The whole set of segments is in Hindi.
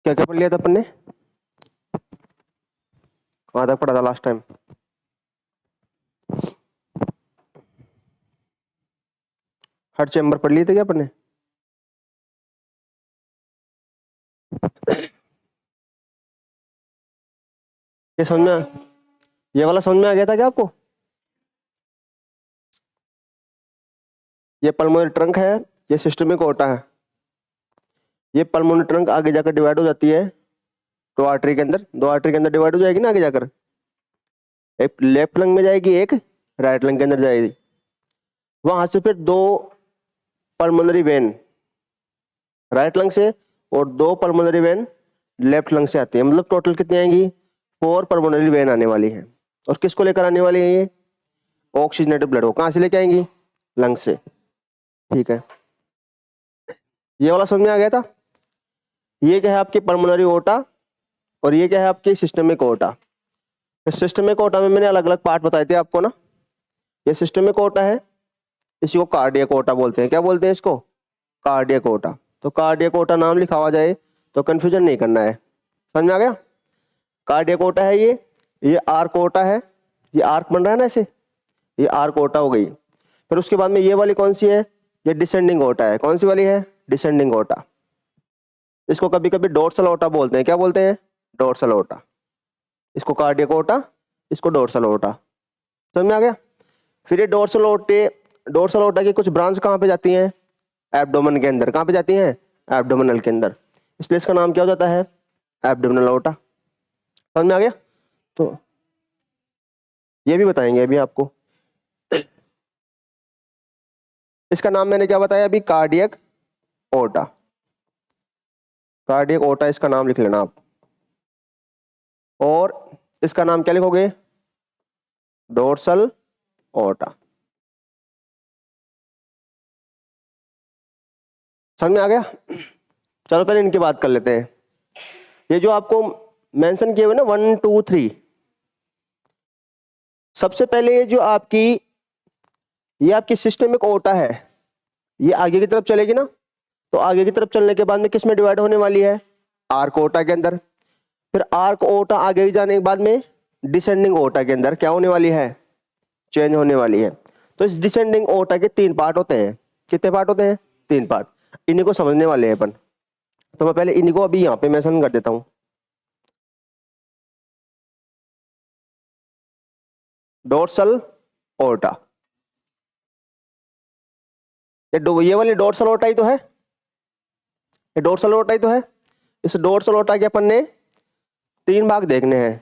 क्या क्या पढ़ लिया था अपन ने, कहाँ तक पढ़ा था लास्ट टाइम? हर चैम्बर पढ़ लिए थे क्या अपन ने? ये समझ में, ये वाला समझ में आ गया था क्या आपको? ये पल्मोनरी ट्रंक है, ये सिस्टमिक ओटा है। ये पल्मोनरी ट्रंक आगे जाकर डिवाइड हो जाती है दो आर्टरी के अंदर, दो आर्टरी के अंदर डिवाइड हो जाएगी ना आगे जाकर, एक लेफ्ट लंग में जाएगी, एक राइट लंग के अंदर जाएगी। वहां से फिर दो पल्मोनरी वेन राइट लंग से और दो पल्मोनरी वेन लेफ्ट लंग से आती है। मतलब टोटल कितनी आएंगी? 4 पल्मोनरी वेन आने वाली है। और किसको लेकर आने वाली है? ये ऑक्सीजनेटेड ब्लड को कहां से लेके आएंगी? लंग से। ठीक है, ये वाला समझ में आ गया था। ये क्या है आपकी पल्मोनरी ओटा और ये क्या है आपकी सिस्टमिक ओटा। सिस्टमिक ओटा में मैंने अलग अलग पार्ट बताए थे आपको ना। ये सिस्टमिक ओटा है, इसी को कार्डियक ओटा बोलते हैं। क्या बोलते हैं इसको? कार्डियक ओटा। तो कार्डियक ओटा नाम लिखा हुआ जाए तो कंफ्यूजन नहीं करना है। समझ में आ गया? कार्डियक ओटा है ये आर्क ओटा है, ये आर्क बन रहा है ना ऐसे, ये आर्क ओटा हो गई। फिर उसके बाद में ये वाली कौन सी है? ये डिसेंडिंग ओटा है। कौन सी वाली है? डिसेंडिंग ओटा। इसको कभी कभी डोर्सल ओटा बोलते हैं। क्या बोलते हैं? डोर्सल ओटा। इसको कार्डियक ओटा, इसको डोर्सल ओटा। समझ में आ गया? फिर ये डोर्सल ओटा की कुछ ब्रांच कहाँ पे जाती हैं? एब्डोमेन के अंदर। कहाँ पे जाती हैं? एब्डोमिनल के अंदर। इसलिए इसका नाम क्या हो जाता है? एब्डोमिनल ओटा। समझ में आ गया? तो ये भी बताएंगे अभी आपको। इसका नाम मैंने क्या बताया अभी? कार्डियक ओटा। कार्डियक ओटा इसका नाम लिख लेना आप। और इसका नाम क्या लिखोगे? डोर्सल ओटा। समझ में आ गया? चलो पहले इनकी बात कर लेते हैं। ये जो आपको मेंशन किए हुए ना 1 2 3, सबसे पहले ये आपकी सिस्टमिक ओटा है, ये आगे की तरफ चलेगी ना, तो आगे की तरफ चलने के बाद में किस में डिवाइड होने वाली है? आर्क ओटा के अंदर। फिर आर्क ओटा आगे जाने के बाद में डिसेंडिंग ओटा के अंदर क्या होने वाली है? चेंज होने वाली है। तो इस डिसेंडिंग ओटा के 3 पार्ट होते हैं। कितने पार्ट होते हैं? 3 पार्ट। इन्हीं को समझने वाले हैं अपन। तो मैं पहले इन्हीं को अभी यहाँ पे मेंशन कर देता हूं। डोर्सल ओटा, ये वाली डोर्सल ओटा ही तो है, ये डोर्सल ओटा ही तो है। इस डोर्सल ओटा के अपन ने 3 भाग देखने हैं।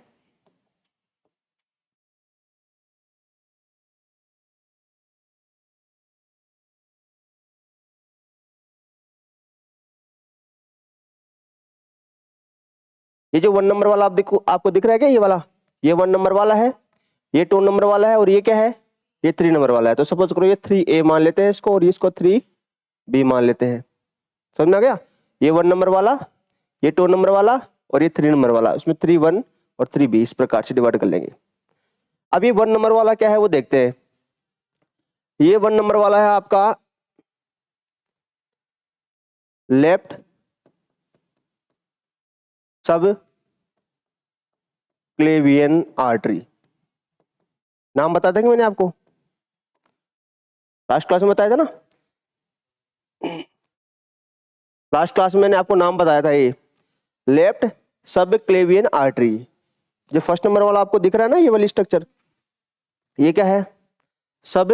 ये जो 1 नंबर वाला आप देखो, आपको दिख रहा है क्या? ये वाला, ये 1 नंबर वाला है, ये 2 नंबर वाला है, और ये क्या है? ये 3 नंबर वाला है। तो सपोज करो ये 3A मान लेते हैं इसको, और इसको 3B मान लेते हैं। समझ में आ गया? ये 1 नंबर वाला, ये 2 नंबर वाला, और ये 3 नंबर वाला, उसमें 3 1 और 3B इस प्रकार से डिवाइड कर लेंगे। अब ये 1 नंबर वाला क्या है वो देखते हैं। ये 1 नंबर वाला है आपका लेफ्ट सब क्लेवियन आर्टरी। नाम बता देंगे, मैंने आपको लास्ट क्लास में बताया था ना, लास्ट क्लास में मैंने आपको नाम बताया था। ये लेफ्ट सब क्लेवियन आर्टरी, जो फर्स्ट नंबर वाला आपको दिख रहा है ना, ये वाली स्ट्रक्चर, ये क्या है? सब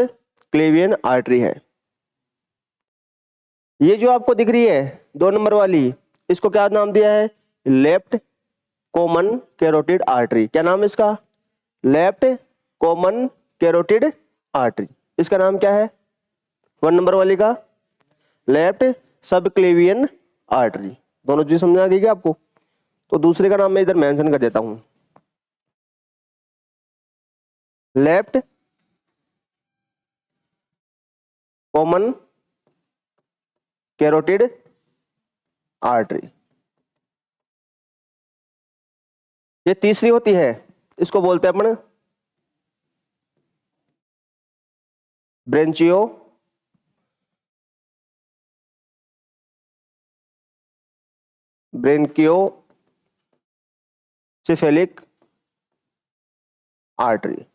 क्लेवियन आर्टरी है। ये जो आपको दिख रही है 2 नंबर वाली, इसको क्या नाम दिया है? Left common carotid artery. क्या नाम है इसका? Left common carotid artery. इसका नाम क्या है 1 नंबर वाली का? लेफ्ट सब क्लेवियन आर्टरी। दोनों चीज समझ आ गई क्या आपको? तो दूसरे का नाम मैं इधर मेंशन कर देता हूं, लेफ्ट कॉमन कैरोटिड आर्टरी। ये तीसरी होती है, इसको बोलते हैं अपन ब्रेंचियो ब्रेनकियो सिफेलिक आर्टरी।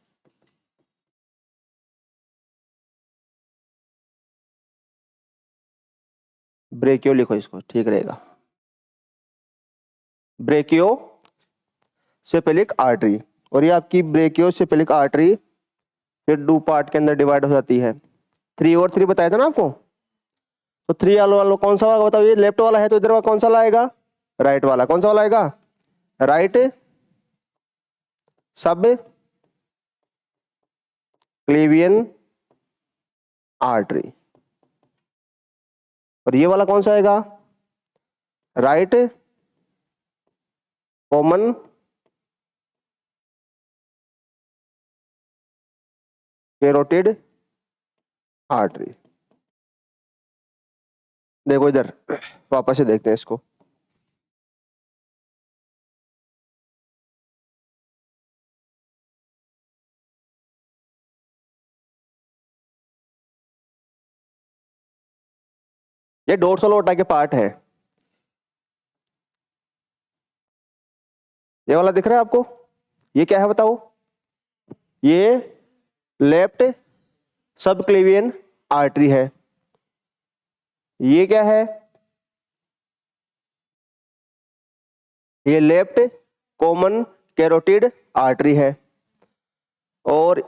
ब्रेकियो लिखो इसको, ठीक रहेगा। ब्रेकियो सेफेलिक आर्टरी, और ये आपकी ब्रेकियो सेफेलिक आर्टरी फिर 2 पार्ट के अंदर डिवाइड हो जाती है। 3 और 3 बताया था ना आपको, तो 3 वाला कौन सा होगा बताओ? ये लेफ्ट वाला है तो इधर कौन सा लाएगा? राइट वाला। कौन सा वाला आएगा? राइट सब क्लेवियन आर्टरी। और ये वाला कौन सा आएगा? Right common carotid artery. देखो इधर वापस से देखते हैं इसको। ये डोर्सल ओर्टा के पार्ट है। ये वाला दिख रहा है आपको? ये क्या है बताओ? ये लेफ्ट सब क्लेवियन आर्टरी है। ये क्या है? ये लेफ्ट कॉमन कैरोटिड आर्टरी है। और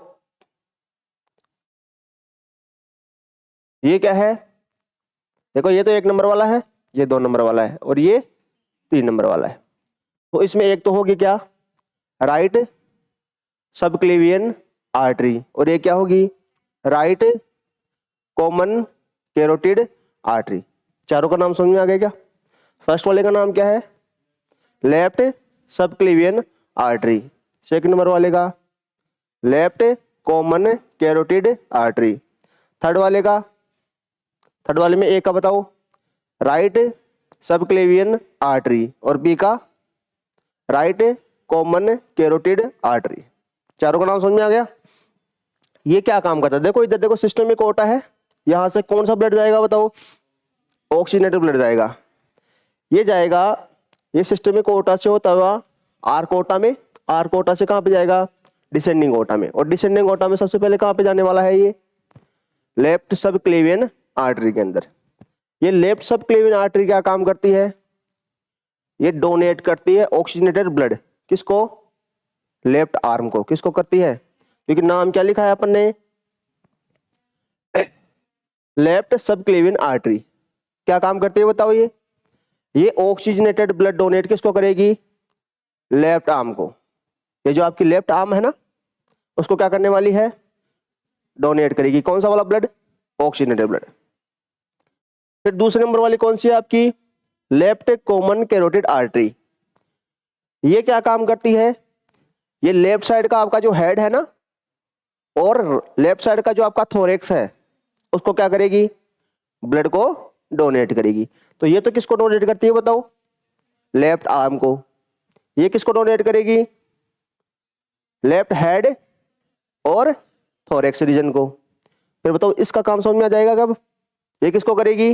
ये क्या है? देखो ये तो 1 नंबर वाला है, ये 2 नंबर वाला है, और ये 3 नंबर वाला है। तो इसमें एक तो होगी क्या? राइट सब क्लेवियन आर्टरी, और ये क्या होगी? Right common carotid artery. चारों का नाम समझ में आ गया क्या? फर्स्ट वाले का नाम क्या है? लेफ्ट सब क्लेवियन आर्टरी। सेकंड नंबर वाले का left common carotid artery. Third वाले का, थर्ड वाले में ए का बताओ? राइट सब क्लेवियन आर्टरी, और बी का राइट कॉमन कैरोटिड आर्टरी। चारों का नाम समझ में आ गया? ये क्या काम करता है? देखो इधर देखो, सिस्टम में कोटा है, यहां से कौन सा ब्लड जाएगा बताओ? ऑक्सीजनेटेड ब्लड जाएगा। ये जाएगा, ये सिस्टमिक कोटा से होता हुआ आर कोटा में, आर कोटा से कहां पे जाएगा? डिसेंडिंग कोटा में। और डिसेंडिंग कोटा में सबसे पहले कहां पे जाने वाला है? ये लेफ्ट सब क्लेवियन आर्टरी के अंदर। ये लेफ्ट सब क्लेवियन आर्टरी क्या काम करती है? ये डोनेट करती है ऑक्सीजनेटेड ब्लड। किसको? लेफ्ट आर्म को। किसको करती है? क्योंकि नाम क्या लिखा है अपन ने? लेफ्ट सब क्लेवियन आर्टरी। क्या काम करती है बताओ? ये ऑक्सीजनेटेड ब्लड डोनेट किसको करेगी? लेफ्ट आर्म को। ये जो आपकी लेफ्ट आर्म है ना, उसको क्या करने वाली है? डोनेट करेगी। कौन सा वाला ब्लड? Oxygenated blood. फिर दूसरे नंबर वाली कौन सी है आपकी? Left common carotid artery. ये क्या काम करती है? ये लेफ्ट साइड का आपका जो हेड है ना, और लेफ्ट साइड का जो आपका थोरेक्स है, उसको क्या करेगी? ब्लड को डोनेट करेगी। तो ये तो किसको डोनेट करती है बताओ? लेफ्ट आर्म को। ये किसको डोनेट करेगी? लेफ्ट हेड और थोरेक्स रीजन को। फिर बताओ इसका काम समझ में आ जाएगा कब? ये किसको करेगी?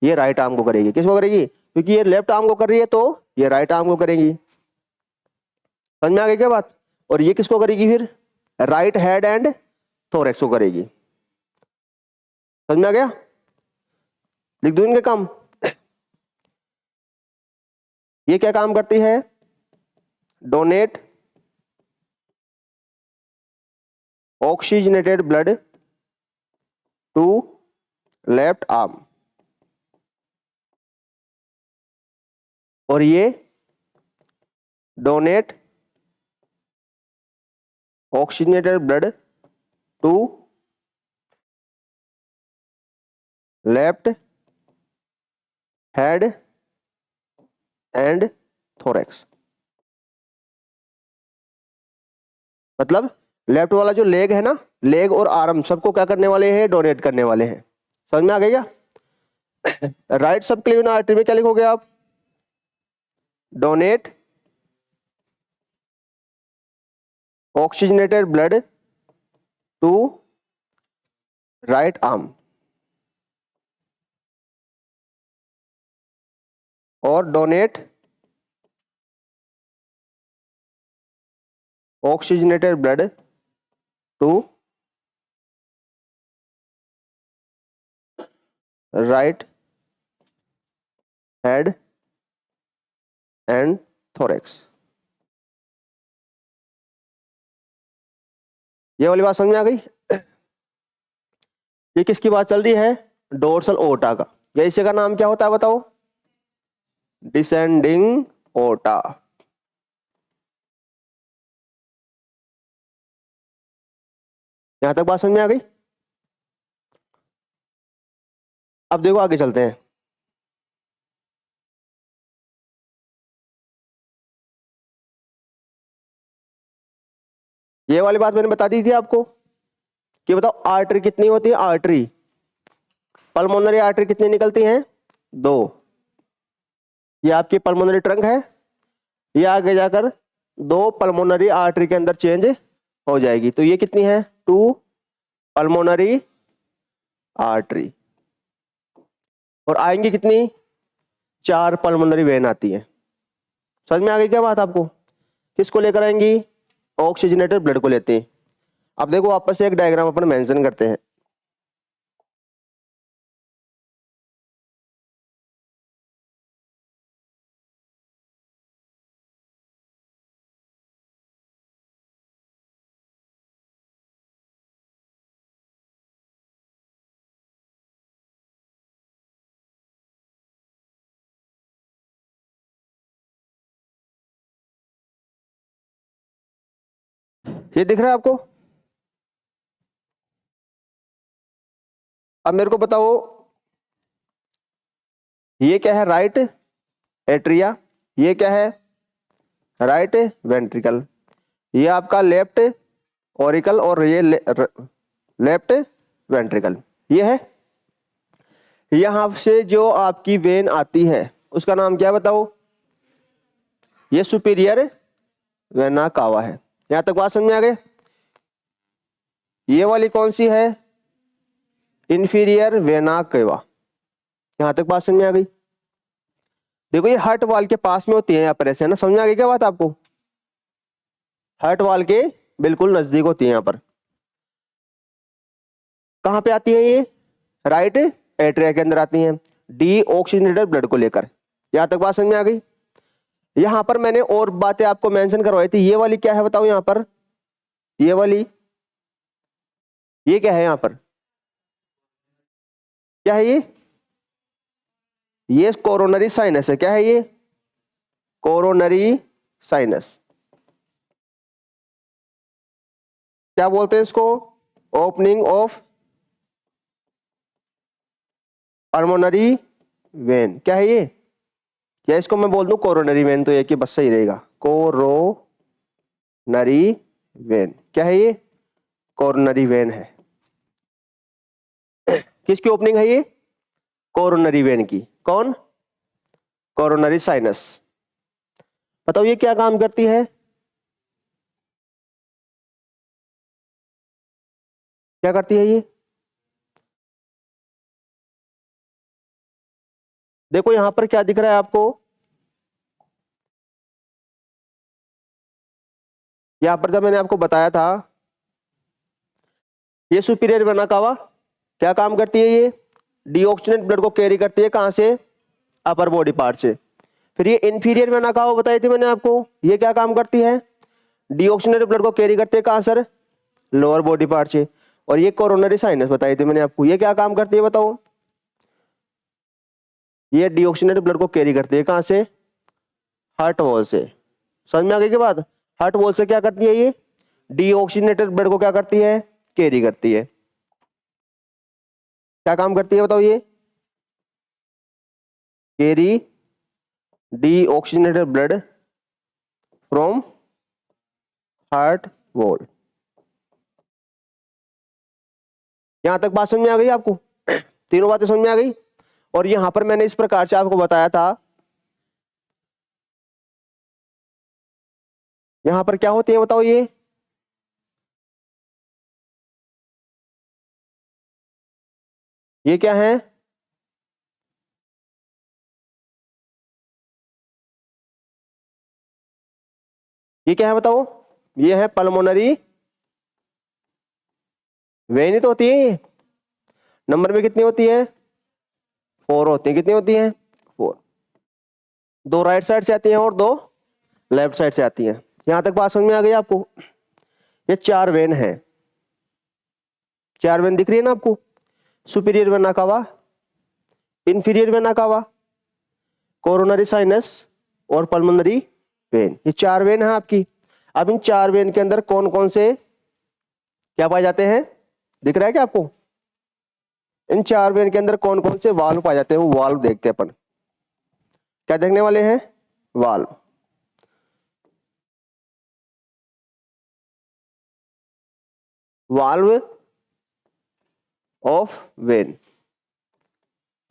ये राइट आर्म को करेगी। किसको करेगी? क्योंकि ये लेफ्ट आर्म को कर रही है तो ये राइट आर्म को करेगी। समझ में आ गई क्या बात? और ये किसको करेगी फिर? राइट हेड एंड थोरेक्स को करेगी। समझ में आ गया? लिख दूं इनके काम? ये क्या काम करती है? Donate oxygenated blood to left arm. और ये donate oxygenated blood to left head and thorax. मतलब लेफ्ट वाला जो लेग है ना, लेग और आर्म सबको क्या करने वाले हैं? डोनेट करने वाले हैं। समझ में आ गया क्या? राइट सब क्लेवियन आर्टरी में क्या लिखोगे आप? Donate oxygenated blood to right arm, और donate oxygenated blood to right head and thorax. ये वाली बात समझ में आ गई? ये किसकी बात चल रही है? डोर्सल ओटा का। या इसी का नाम क्या होता है बताओ? डिसेंडिंग ओटा। यहां तक बात समझ में आ गई? अब देखो आगे चलते हैं। ये वाली बात मैंने बता दी थी आपको कि बताओ आर्टरी कितनी होती है? आर्टरी, पल्मोनरी आर्टरी कितनी निकलती हैं? 2। ये आपकी पल्मोनरी ट्रंक है, ये आगे जाकर 2 पल्मोनरी आर्टरी के अंदर चेंज हो जाएगी। तो ये कितनी है? 2 पल्मोनरी आर्टरी। और आएंगी कितनी? 4 पल्मोनरी वेन आती है। समझ में आ गई क्या बात आपको? किसको लेकर आएंगी? ऑक्सीजनेटेड ब्लड को लेते हैं। अब देखो वापस से एक डायग्राम अपन मेंशन करते हैं। ये दिख रहा है आपको? अब मेरे को बताओ ये क्या है? Right atria. ये क्या है? Right ventricle. ये आपका लेफ्ट ऑरिकल और ये लेफ्ट वेंट्रिकल। ये है। यहां से जो आपकी वेन आती है उसका नाम क्या है बताओ? ये सुपीरियर वेना कावा है। यहां तक बात समझ में आ गई? ये वाली कौन सी है? Inferior vena cava. यहां तक बात समझ में आ गई? देखो ये हार्ट वाल के पास में होती है यहाँ पर, ऐसे है ना। समझ में आ गई क्या बात आपको? हार्ट वाल के बिल्कुल नजदीक होती है यहाँ पर। कहां पे आती है ये? राइट एट्रिया के अंदर आती हैं, डी ऑक्सीजनेटेड ब्लड को लेकर। यहां तक बात समझ में आ गई? यहां पर मैंने और बातें आपको मेंशन करवाई थी। ये वाली क्या है बताओ? यहां पर ये वाली, ये क्या है यहां पर? क्या है ये कोरोनरी साइनस है। क्या है ये? Coronary sinus. क्या बोलते हैं इसको? Opening of pulmonary vein. क्या है ये? या इसको मैं बोल दूं कोरोनरी वेन तो ये कि बस सही रहेगा। Coronary when. क्या है ये? कोरोनरी वेन है। किसकी ओपनिंग है ये? कोरोनरी वेन की। कौन? Coronary sinus. बताओ ये क्या काम करती है? क्या करती है ये? देखो यहां पर क्या दिख रहा है आपको? यहां पर जब मैंने आपको बताया था ये सुपीरियर वेना कावा क्या काम करती है? ये डीऑक्सीजनेट ब्लड को कैरी करती है। कहां से? अपर बॉडी पार्ट से। फिर ये इंफीरियर वेना कावा बताई थी मैंने आपको, ये क्या काम करती है? डीऑक्सीजनेट ब्लड को कैरी करते हैं। कहां सर? लोअर बॉडी पार्ट से। और ये कोरोनरी साइनस बताई थी मैंने आपको, ये क्या काम करती है बताओ? ये डीऑक्सीजनेट ब्लड को कैरी करती है। कहां से? हार्ट वॉल से। समझ में आ गई की बात? हार्ट वॉल से क्या करती है? ये डीऑक्सीजनेटेड ब्लड को क्या करती है? कैरी करती है। क्या काम करती है बताओ ये? Carry deoxygenated blood from heart wall. यहां तक बात समझ में आ गई आपको? तीनों बातें समझ में आ गई? और यहां पर मैंने इस प्रकार से आपको बताया था, यहां पर क्या होती है बताओ? ये क्या है? ये क्या है बताओ? ये है पल्मोनरी वेन ही तो होती है ये। नंबर में कितनी होती है? 4 होती है। कितनी होती है? 4। 2 राइट साइड से आती हैं और 2 लेफ्ट साइड से आती हैं। यहां तक बात समझ में आ गई आपको? ये 4 वेन है। 4 वेन दिख रही है ना आपको? Superior vena cava, inferior vena cava, coronary sinus और पल्मोनरी वेन। ये 4 वेन है आपकी। अब इन 4 वेन के अंदर कौन कौन से क्या पाए जाते हैं? दिख रहा है क्या आपको? इन 4 वेन के अंदर कौन कौन से वाल्व पाए जाते हैं, वो वाल्व देखते हैं अपन। क्या देखने वाले हैं? Valve. Valve of when.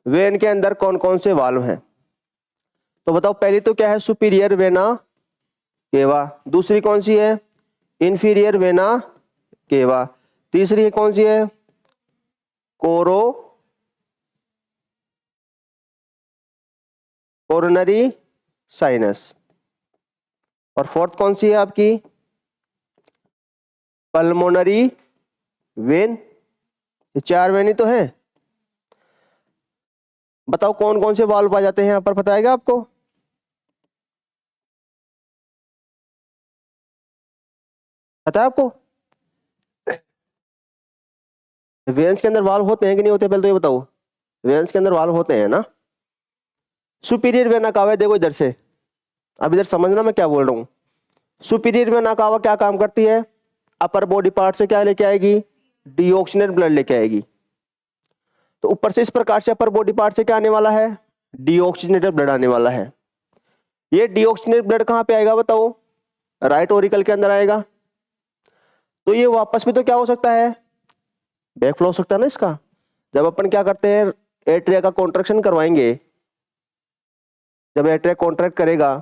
When के अंदर कौन कौन से वाल्व हैं? तो बताओ, पहली तो क्या है? Superior vena cava. दूसरी कौन सी है? Inferior vena cava. तीसरी कौन सी है? Coronary sinus. और फोर्थ कौन सी है आपकी? Pulmonary vein. ये 4 वेन ही तो है। बताओ कौन कौन से वाल्व पाए जाते हैं यहां पर, पता है आपको? पता है आपको? वेन्स के अंदर वाल्व होते हैं कि नहीं होते? पहले तो ये बताओ, वेन्स के अंदर वाल्व होते हैं ना? सुपीरियर वेना कावा है, देखो इधर से। अब इधर समझना मैं क्या बोल रहा हूं। सुपीरियर वेना कावा क्या काम करती है? अपर बॉडी पार्ट से क्या लेके आएगी? डीऑक्सीजनेट ब्लड लेके आएगी। तो ऊपर से इस प्रकार से अपर बॉडी पार्ट से क्या आने वाला है? डीऑक्सीजनेटेड ब्लड आने वाला है। ये डीऑक्सीजनेटेड ब्लड कहां पे आएगा बताओ? राइट ओरिकल के अंदर आएगा। तो ये वापस में तो क्या हो सकता है? बैकफ्लो हो सकता है ना इसका। जब अपन क्या करते हैं, एट्रिया का कॉन्ट्रैक्शन करवाएंगे, जब एट्रिया कॉन्ट्रैक्ट करेगा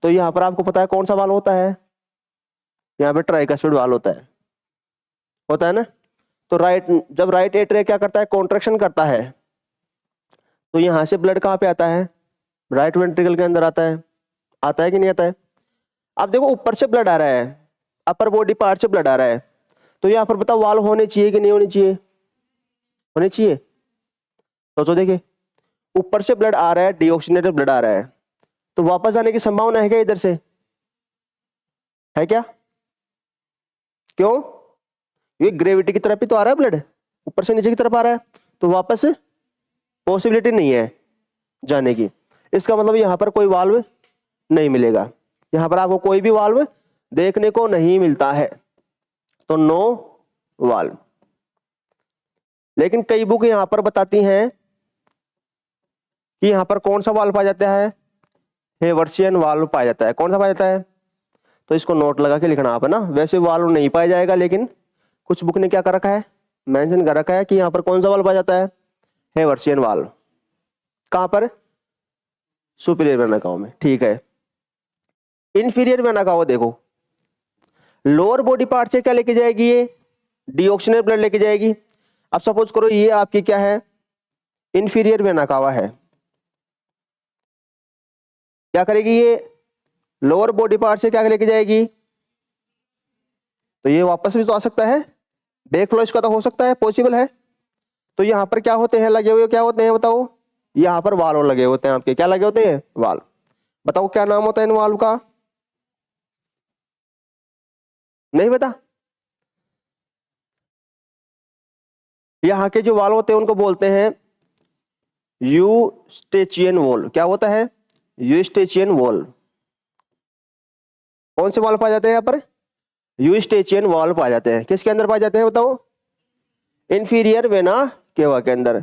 तो यहाँ पर आपको पता है कौन सा वाल्व होता है? यहाँ पे ट्राइकस्पिड वाल्व होता है ना? तो जब राइट एट्रिया क्या करता है? कॉन्ट्रैक्शन करता है, तो यहाँ से ब्लड कहाँ पे आता है? राइट वेंट्रिकल के अंदर आता है कि नहीं आता है? अब देखो ऊपर से ब्लड आ रहा है, अपर बॉडी पार्ट से ब्लड आ रहा है, तो यहाँ पर बताओ वाल्व होने चाहिए कि नहीं होने चाहिए? होने चाहिए। सोचो, देखिए ऊपर से ब्लड आ रहा है, डीऑक्सीजनेटेड ब्लड आ रहा है, तो वापस आने की संभावना है क्या इधर से? है क्या? क्यों? ये ग्रेविटी की तरफ ही तो आ रहा है ब्लड, ऊपर से नीचे की तरफ आ रहा है, तो वापस पॉसिबिलिटी नहीं है जाने की। इसका मतलब यहां पर कोई वाल्व नहीं मिलेगा। यहां पर आपको कोई भी वाल्व देखने को नहीं मिलता है, तो नो वाल्व। लेकिन कई बुक यहां पर बताती हैं कि यहां पर कौन सा वाल्व पाया जाता है? हेवर्सियन वाल्व पाया जाता है। कौन सा पाया जाता है? तो इसको नोट लगा के लिखना आप, है ना। वैसे वाल्व नहीं पाया जाएगा, लेकिन कुछ बुक ने क्या कर रखा है? मेंशन कर रखा है कि यहाँ पर कौन सा वाल्व पाया जाता है? हेवर्सियन वाल्व। कहां पर? सुपीरियर वेना कावा में। ठीक है। इंफीरियर वेना कावा देखो, लोअर बॉडी पार्ट से क्या लेके जाएगी? ये डीऑक्सीजनेटेड ब्लड लेके जाएगी। अब सपोज करो ये आपकी क्या है? इंफीरियर वेना कावा है। क्या करेगी ये? लोअर बॉडी पार्ट से क्या लेके जाएगी? तो ये वापस भी तो आ सकता है, बैकफ्लो इसका तो हो सकता है, पॉसिबल है। तो यहां पर क्या होते हैं लगे हुए? क्या होते हैं बताओ? यहां पर वाल्व लगे होते हैं आपके। क्या लगे होते हैं? वाल्व। बताओ क्या नाम होता है इन वाल्व का? नहीं पता? यहाँ के जो वाल्व होते हैं उनको बोलते हैं यूस्टेचियन वॉल्व। क्या होता है? Eustachian valve. कौन से वाल्व पाए जाते हैं यहाँ पर? यूस्टेचियन वाल्व पाए जाते हैं। किसके अंदर पाए जाते हैं बताओ? इंफीरियर वेना केवा के अंदर।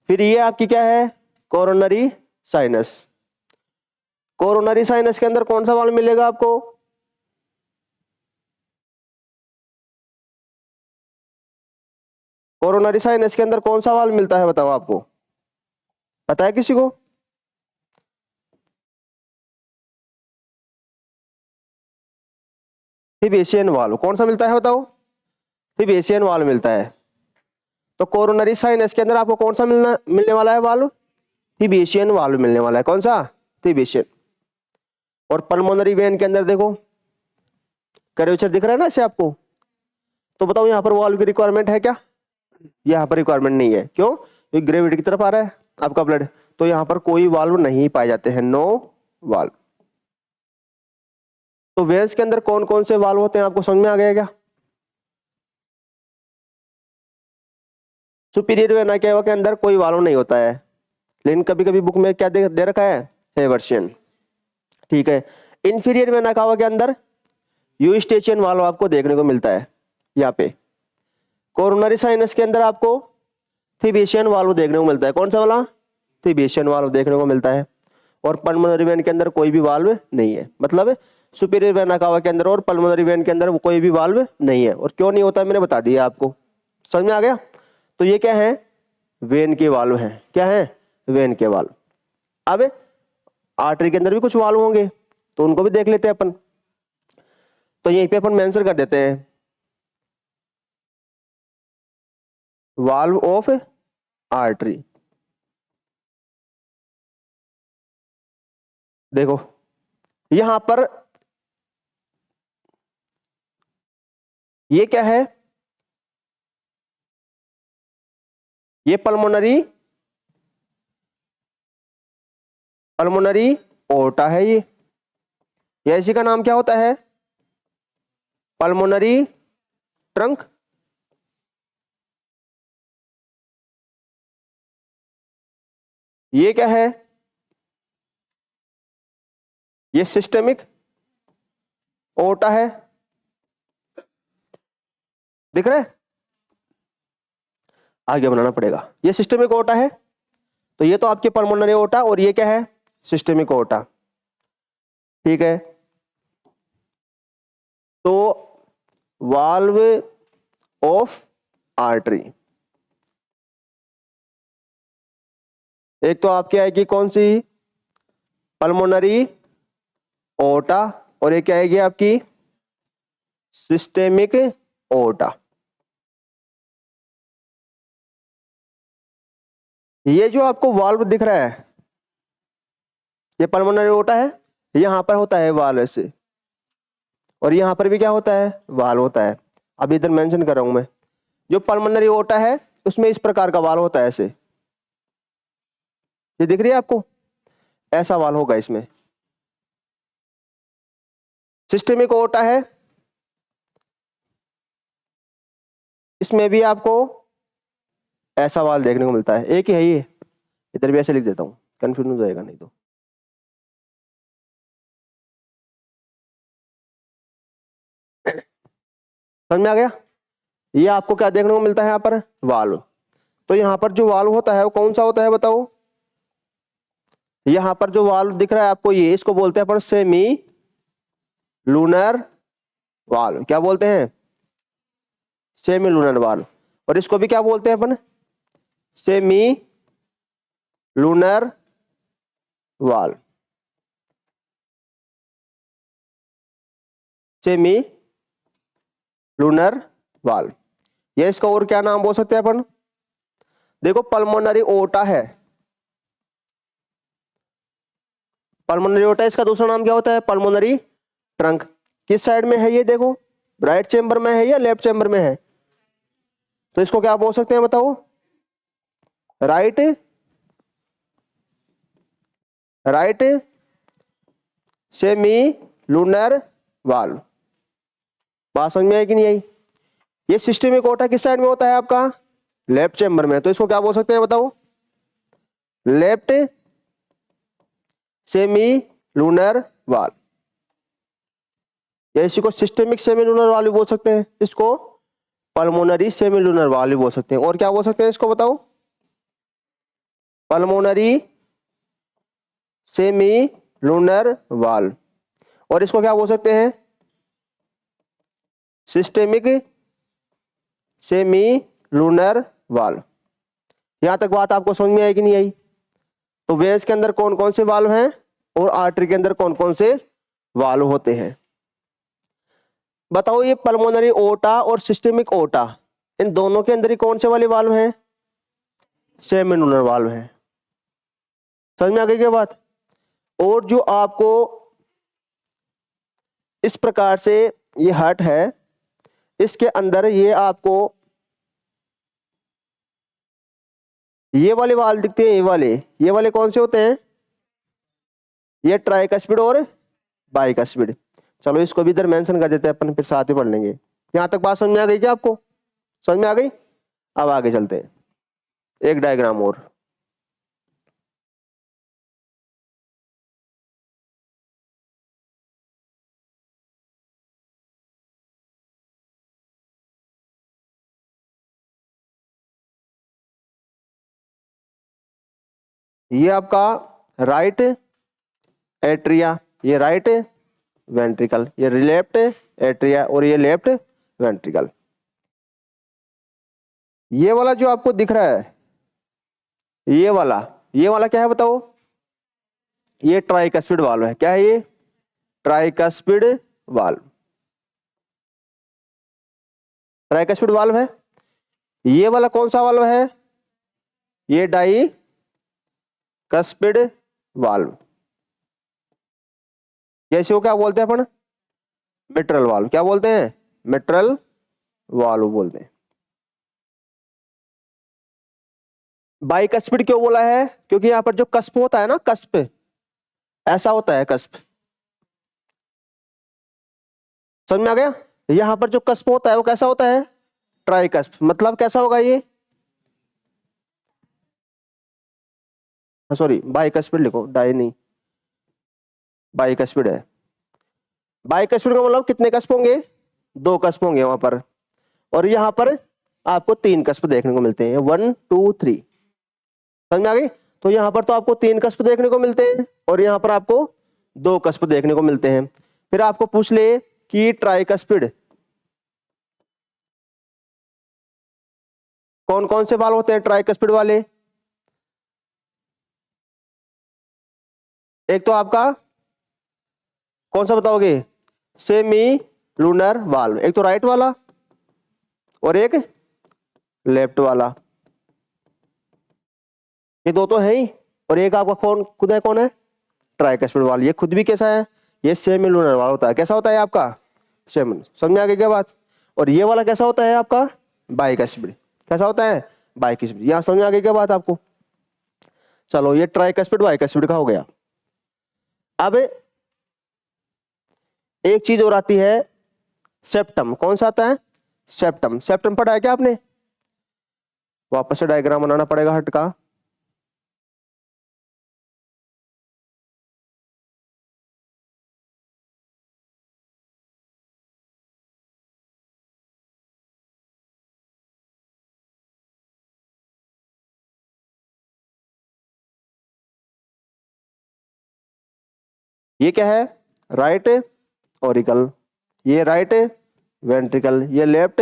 फिर ये आपकी क्या है? Coronary sinus. कोरोनरी साइनस के अंदर कौन सा वाल्व मिलेगा आपको? कोरोनरी साइनस के अंदर कौन सा वाल्व मिलता है बताओ आपको? पता है किसी को? थिबेसियन वाल्व। कौन सा मिलता है बताओ? थिबेसियन वाल्व मिलता है। तो कोरोनरी साइनस के अंदर आपको कौन सा मिलने वाला है वाल्व? थिबेसियन वाल्व मिलने वाला है। कौन सा? थिबेसियन। और पल्मोनरी वेन के अंदर देखो, कर्वेचर दिख रहा है ना इससे आपको। तो बताओ यहाँ पर वाल्व की रिक्वायरमेंट है क्या? यहाँ पर रिक्वायरमेंट नहीं है। क्यों? क्योंकि ग्रेविटी की तरफ आ रहा है आपका ब्लड, तो यहाँ पर कोई वाल्व नहीं पाए जाते हैं, नो वाल्व। तो वेन्स के अंदर कौन कौन से वाल्व होते हैं आपको समझ में आ गया क्या? सुपीरियर वेना केवा के अंदर कोई वाल्व नहीं होता है, लेकिन कभी कभी बुक में क्या दे रखा है, हेवर्शियन। ठीक है। इंफीरियर वेना केवा के अंदर यूस्टेचियन वाल्व आपको देखने को मिलता है यहाँ पे। कोरोनरी साइनस के अंदर आपको थिबेशियन वाल्व देखने को मिलता है। कौन सा वाला? थिबेशियन वाल्व देखने को मिलता है। और पल्मोनरी वेन के अंदर कोई भी वाल्व नहीं है, मतलब सुपीरियर वेना केवा के अंदर और पल्मोनरी वेन के अंदर कोई भी वाल्व नहीं है। और क्यों नहीं होता मैंने बता दिया आपको, समझ में आ गया। तो ये क्या है? वेन के वाल्व हैं। क्या है? वेन के वाल्व। अब आर्टरी के अंदर भी कुछ वाल्व होंगे, तो उनको भी देख लेते हैं अपन। तो यहीं पे अपन मेंशन कर देते हैं, वाल्व ऑफ आर्टरी। देखो यहां पर ये क्या है? ये पल्मोनरी ओर्टा है। ये इसी का नाम क्या होता है? Pulmonary trunk. ये क्या है? ये सिस्टेमिक ओर्टा है। दिख रहा है? आगे बनाना पड़ेगा। ये सिस्टेमिक ओर्टा है, तो ये तो आपके पल्मोनरी ओर्टा, और ये क्या है? Systemic aorta. ठीक है। तो वाल्व ऑफ आर्टरी, एक तो आपकी आएगी कौन सी? पल्मोनरी ओर्टा, और एक क्या आएगी आपकी? Systemic aorta. ये जो आपको वाल्व दिख रहा है, ये पल्मोनरी ओर्टा है, यहां पर होता है वाल्व ऐसे, और यहां पर भी क्या होता है? वाल्व होता है। अभी इधर मेंशन कर रहा हूं मैं। जो पल्मोनरी ओर्टा है उसमें इस प्रकार का वाल्व होता है ऐसे, ये दिख रही है आपको? ऐसा वाल्व होगा इसमें। सिस्टेमिक ओर्टा है, इसमें भी आपको ऐसा वाल्व देखने को मिलता है। एक ही है ये, इधर भी ऐसे लिख देता हूं, कंफ्यूज हो जाएगा नहीं तो। समझ में आ गया? ये आपको क्या देखने को मिलता है यहाँ पर? वाल्व। तो यहाँ पर जो वाल्व होता है वो कौन सा होता है बताओ? यहाँ पर जो वाल्व दिख रहा है आपको, ये इसको बोलते हैं अपन सेमी लूनर वाल्व। क्या बोलते हैं? Semi lunar valve. और इसको भी क्या बोलते हैं अपन? Semi lunar valve. Semi lunar valve. ये इसका और क्या नाम बोल सकते हैं अपन? देखो पल्मोनरी ओर्टा है, पल्मोनरी ओर्टा, इसका दूसरा नाम क्या होता है? Pulmonary trunk. किस साइड में है ये? देखो राइट चेंबर में है या लेफ्ट चेंबर में है? तो इसको क्या बोल सकते हैं बताओ? Right semi lunar valve. बात समझ में आई कि नहीं आई? ये सिस्टेमिक ओर्टा किस साइड में होता है आपका? लेफ्ट चेंबर में। तो इसको क्या बोल सकते हैं बताओ? Left semi lunar valve. या इसी को सिस्टेमिक सेमी लूनर वाल्व भी बोल सकते हैं, इसको पल्मोनरी सेमी लूनर वाल्व भी बोल सकते हैं। और क्या बोल सकते हैं इसको बताओ? Pulmonary semi lunar valve. और इसको क्या बोल सकते हैं? Systemic semi lunar valve. यहां तक बात आपको समझ में आई कि नहीं आई? तो वेन्स के अंदर कौन कौन से वाल्व हैं और आर्टरी के अंदर कौन कौन से वाल्व होते हैं? बताओ ये पल्मोनरी ओर्टा और सिस्टेमिक ओर्टा, इन दोनों के अंदर ही कौन से वाले वाल्व हैं? सेमी लूनर वाल्व हैं। समझ में आ गई क्या बात? और जो आपको इस प्रकार से ये हार्ट है, इसके अंदर ये आपको ये वाले वाल दिखते हैं, ये वाले कौन से होते हैं? ये ट्राइकस्पिड और बाइकस्पिड। चलो इसको भी इधर मेंशन कर देते हैं अपन, फिर साथ ही पढ़ लेंगे। यहां तक बात समझ में आ गई क्या आपको? समझ में आ गई? अब आगे चलते हैं, एक डायग्राम और। ये आपका राइट एट्रिया, ये राइट वेंट्रिकल, ये लेफ्ट एट्रिया और ये लेफ्ट वेंट्रिकल। ये वाला जो आपको दिख रहा है, ये वाला क्या है बताओ? ये ट्राइकस्पिड वाल्व है। क्या है ये? ट्राइकस्पिड वाल्व, ट्राइकस्पिड वाल्व है। ये वाला कौन सा वाल्व है? ये डाइकस्पिड वाल्व। जैसे वो क्या बोलते हैं अपन? Mitral valve. क्या बोलते हैं? मिट्रल वाल्व बोलते हैं। बाइकस्पिड क्यों बोला है? क्योंकि यहां पर जो कस्प होता है ना, कस्प ऐसा होता है, कस्प। समझ में आ गया? यहां पर जो कस्प होता है वो कैसा होता है? ट्राइकस्प। मतलब कैसा होगा ये? सॉरी, बाइकस्पिड लिखो, डाई नहीं, बाइकस्पिड है। बाइकस्पिड का मतलब कितने कस्प होंगे? 2 कस्प होंगे वहां पर, और यहां पर आपको 3 कस्प देखने को मिलते हैं, 1 2 3। समझ में आ गई? तो यहां पर तो आपको 3 कस्प देखने को मिलते हैं, और यहां पर आपको 2 कस्प देखने को मिलते हैं। फिर आपको पूछ ले कि ट्राइकस्पिड कौन कौन से वाल्व होते हैं? ट्राइकस्पिड वाले, एक तो आपका कौन सा बताओगे? सेमी लूनर वाल्व, एक तो राइट वाला और एक लेफ्ट वाला, ये दो तो है ही। और एक आपका खुद है, कौन है? Tricuspid valve. ये खुद भी कैसा है? ये सेमी लूनर वाल्व होता है। कैसा होता है आपका? सेमी। समझ में आ गई क्या बात? और ये वाला कैसा होता है आपका? बाइकस्पिड। कैसा होता है? बाइकस्पिड। यहां समझ में आ गई क्या बात आपको? चलो, ये ट्राइकस्पिड बाइकस्पिड का हो गया। अब एक चीज और आती है, सेप्टम। कौन सा आता है? सेप्टम। सेप्टम पढ़ा है क्या आपने? वापस से डायग्राम बनाना पड़ेगा हट का। ये क्या है? राइट ऑरिकल, ये राइट वेंट्रिकल, ये लेफ्ट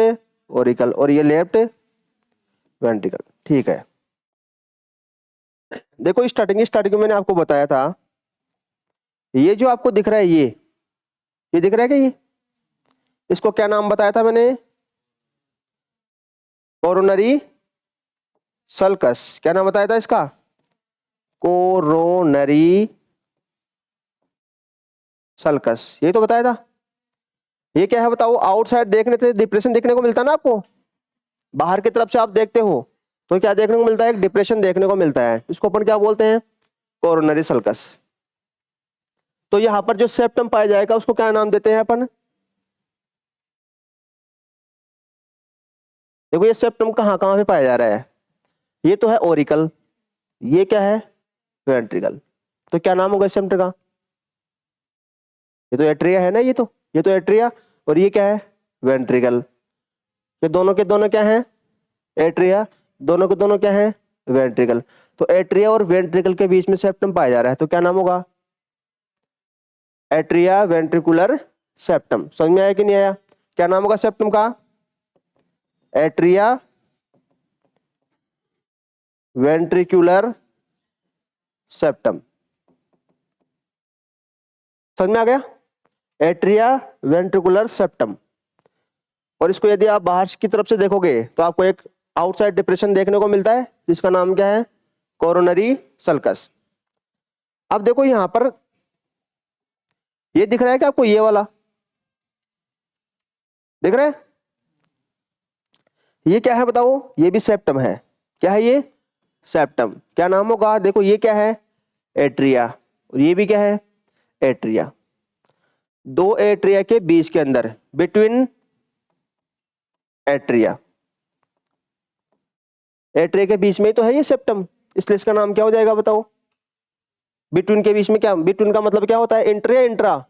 ऑरिकल और ये लेफ्ट वेंट्रिकल। ठीक है। देखो स्टार्टिंग में मैंने आपको बताया था, ये जो आपको दिख रहा है, ये दिख रहा है क्या? ये इसको क्या नाम बताया था मैंने? Coronary sulcus. क्या नाम बताया था इसका? कोरोनरी सल्कस, ये तो बताया था। ये क्या है बताओ? आउटसाइड देखने से डिप्रेशन देखने को मिलता है ना आपको, बाहर की तरफ से आप देखते हो तो क्या देखने को मिलता है? एक डिप्रेशन देखने को मिलता है। इसको अपन क्या बोलते हैं? Coronary sulcus. तो यहां पर जो सेप्टम पाया जाएगा उसको क्या नाम देते हैं अपन? देखो ये सेप्टम कहाँ कहाँ पे पाया जा रहा है? ये तो है ओरिकल, ये क्या है? वेंट्रिकल। तो क्या नाम होगा इस सेप्टम का? ये तो एट्रिया है ना, ये तो एट्रिया, और ये क्या है? वेंट्रिकल। ये दोनों के दोनों क्या है? एट्रिया। दोनों के दोनों क्या है? वेंट्रिकल। तो एट्रिया और वेंट्रिकल के बीच में सेप्टम पाया जा रहा है, तो क्या नाम होगा? Atria ventricular septum. समझ में आया कि नहीं आया? क्या नाम होगा सेप्टम का? Atria ventricular septum. समझ में आ गया? Atria ventricular septum. और इसको यदि आप बाहर की तरफ से देखोगे तो आपको एक आउटसाइड डिप्रेशन देखने को मिलता है, जिसका नाम क्या है? Coronary sulcus. अब देखो यहां पर ये दिख रहा है कि आपको ये वाला, देख रहे हैं? ये क्या है बताओ? ये भी सेप्टम है। क्या है ये? सेप्टम। क्या नाम होगा? देखो ये क्या है? एट्रिया। और ये भी क्या है? एट्रिया। दो एट्रिया के बीच के अंदर, बिटवीन एट्रिया, एट्रिया के बीच में ही तो है ये सेप्टम, इसलिए इसका नाम क्या हो जाएगा बताओ? बिटवीन के बीच में क्या, बिटवीन का मतलब क्या होता है? इंटर या इंट्रा?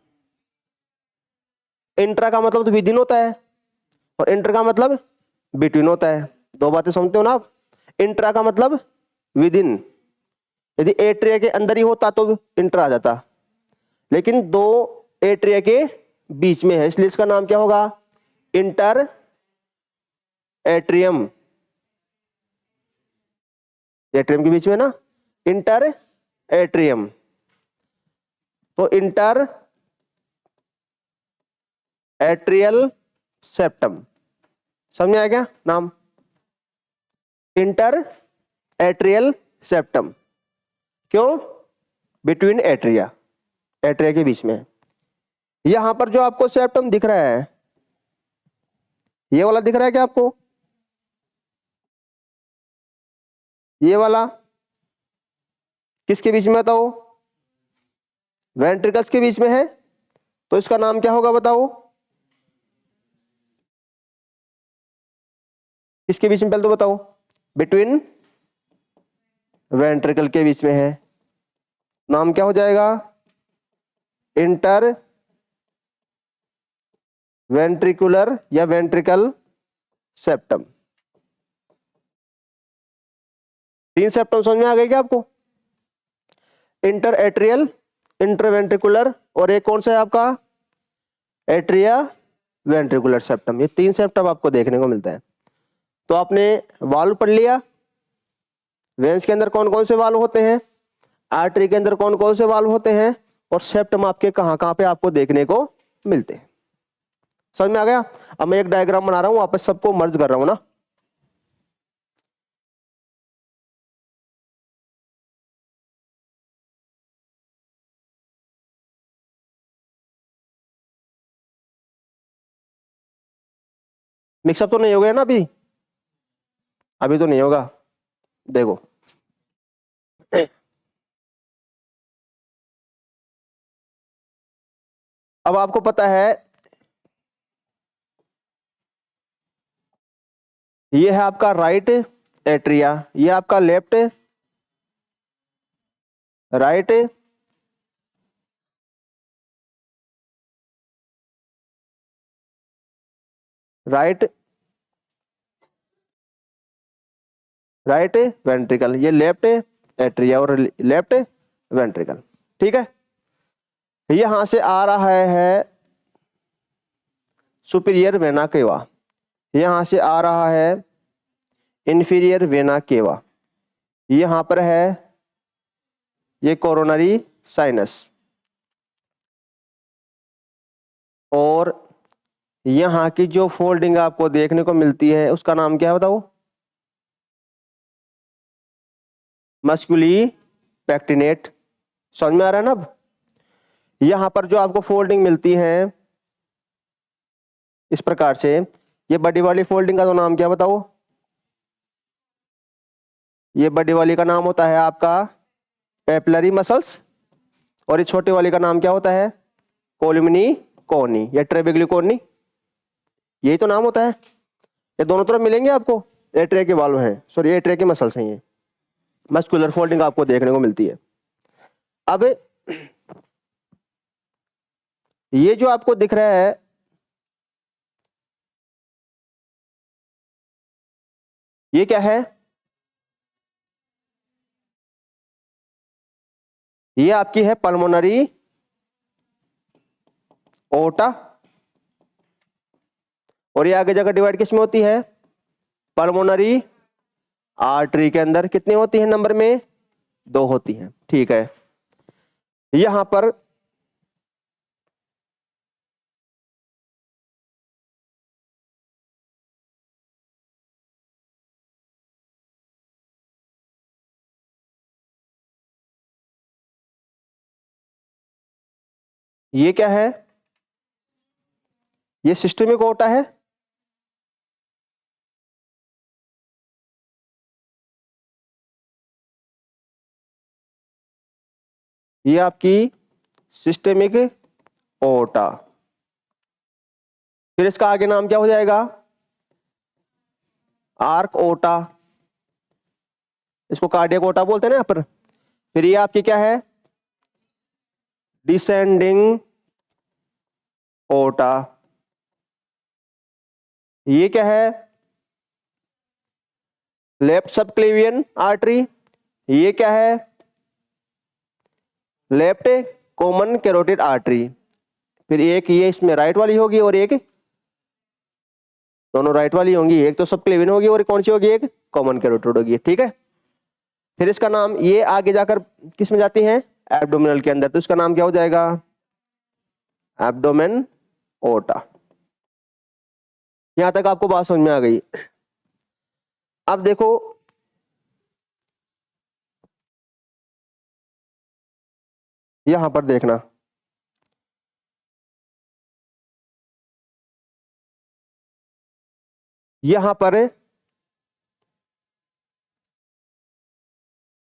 इंट्रा का मतलब तो विदिन होता है, और इंटर का मतलब बिटवीन होता है। दो बातें समझते हो ना आप? इंट्रा का मतलब विदिन, यदि एट्रिया के अंदर ही होता तो इंटर आ जाता, लेकिन दो एट्रिया के बीच में है, इसलिए इसका नाम क्या होगा? Inter atrium. एट्रियम के बीच में ना, इंटर एट्रियम। तो इंटर एट्रियल सेप्टम। समझ में आया क्या नाम? Inter atrial septum. क्यों? बिटवीन एट्रिया, एट्रिया के बीच में। यहां पर जो आपको सेप्टम दिख रहा है, ये वाला दिख रहा है क्या आपको? ये वाला किसके बीच में बताओ? वेंट्रिकल्स के बीच में है, तो इसका नाम क्या होगा बताओ? किसके बीच में, पहले तो बताओ? बिटवीन वेंट्रिकल के बीच में है, नाम क्या हो जाएगा? इंटर वेंट्रिकुलर या वेंट्रिकल सेप्टम। तीन सेप्टम समझ में आ गए क्या आपको? इंटर एट्रियल, इंटरवेंट्रिकुलर, और एक कौन सा है आपका? Atria ventricular septum. ये तीन सेप्टम आपको देखने को मिलता है। तो आपने वाल्व पढ़ लिया, वेंस के अंदर कौन कौन से वाल्व होते हैं, आर्टरी के अंदर कौन कौन से वाल्व होते हैं, और सेप्टम आपके कहां कहां पे आपको देखने को मिलते हैं। समझ में आ गया? अब मैं एक डायग्राम बना रहा हूं, वापस सबको मर्ज कर रहा हूं ना। मिक्सअप तो नहीं हो गया ना अभी? अभी तो नहीं होगा। देखो अब आपको पता है, ये है आपका राइट एट्रिया, ये आपका left right right right ventricle, ये लेफ्ट एट्रिया और लेफ्ट वेंट्रिकल। ठीक है? यहां से आ रहा है सुपीरियर वेना केवा, यहां से आ रहा है इंफीरियर वेना केवा, यहां पर है ये कोरोनरी साइनस, और यहां की जो फोल्डिंग आपको देखने को मिलती है उसका नाम क्या है बताओ? मस्कुली पैक्टिनेट। समझ में आ रहा है ना अब? यहां पर जो आपको फोल्डिंग मिलती है इस प्रकार से, ये बड़ी वाली फोल्डिंग का तो नाम क्या बताओ? ये बड़ी वाली का नाम होता है आपका पेपिलरी मसल्स, और ये छोटी वाली का नाम क्या होता है? कोलिमनी कोनी या ट्रेबेगली कोनी, यही तो नाम होता है। ये दोनों तरफ मिलेंगे आपको, एट्रिया के वाल्व हैं, सॉरी एट्रिया के मसल्स हैं, ये मस्कुलर फोल्डिंग आपको देखने को मिलती है। अब ये जो आपको दिख रहा है, ये क्या है? ये आपकी है पल्मोनरी ओटा, और ये आगे जाकर डिवाइड किस में होती है? पल्मोनरी आर्टरी के अंदर। कितनी होती है नंबर में? दो होती हैं। ठीक है? यहां पर ये क्या है? ये सिस्टमिक ओटा है, ये आपकी सिस्टेमिक ओटा। फिर इसका आगे नाम क्या हो जाएगा? आर्क ओटा, इसको कार्डियक ओटा बोलते हैं ना यहाँ पर। फिर ये आपकी क्या है? डिसेंडिंग ओटा। ये क्या है? Left subclavian artery. ये क्या है? Left common carotid artery. फिर एक ये इसमें राइट वाली होगी और एक, दोनों राइट वाली होंगी, एक तो सबक्लेवियन होगी और कौन सी होगी? एक कॉमन कैरोटिड होगी, ठीक है। फिर इसका नाम, ये आगे जाकर किस में जाती है? एब्डोमिनल के अंदर, तो इसका नाम क्या हो जाएगा? एब्डोमेन ओटा। यहां तक आपको बात समझ में आ गई। अब देखो यहां पर देखना, यहां पर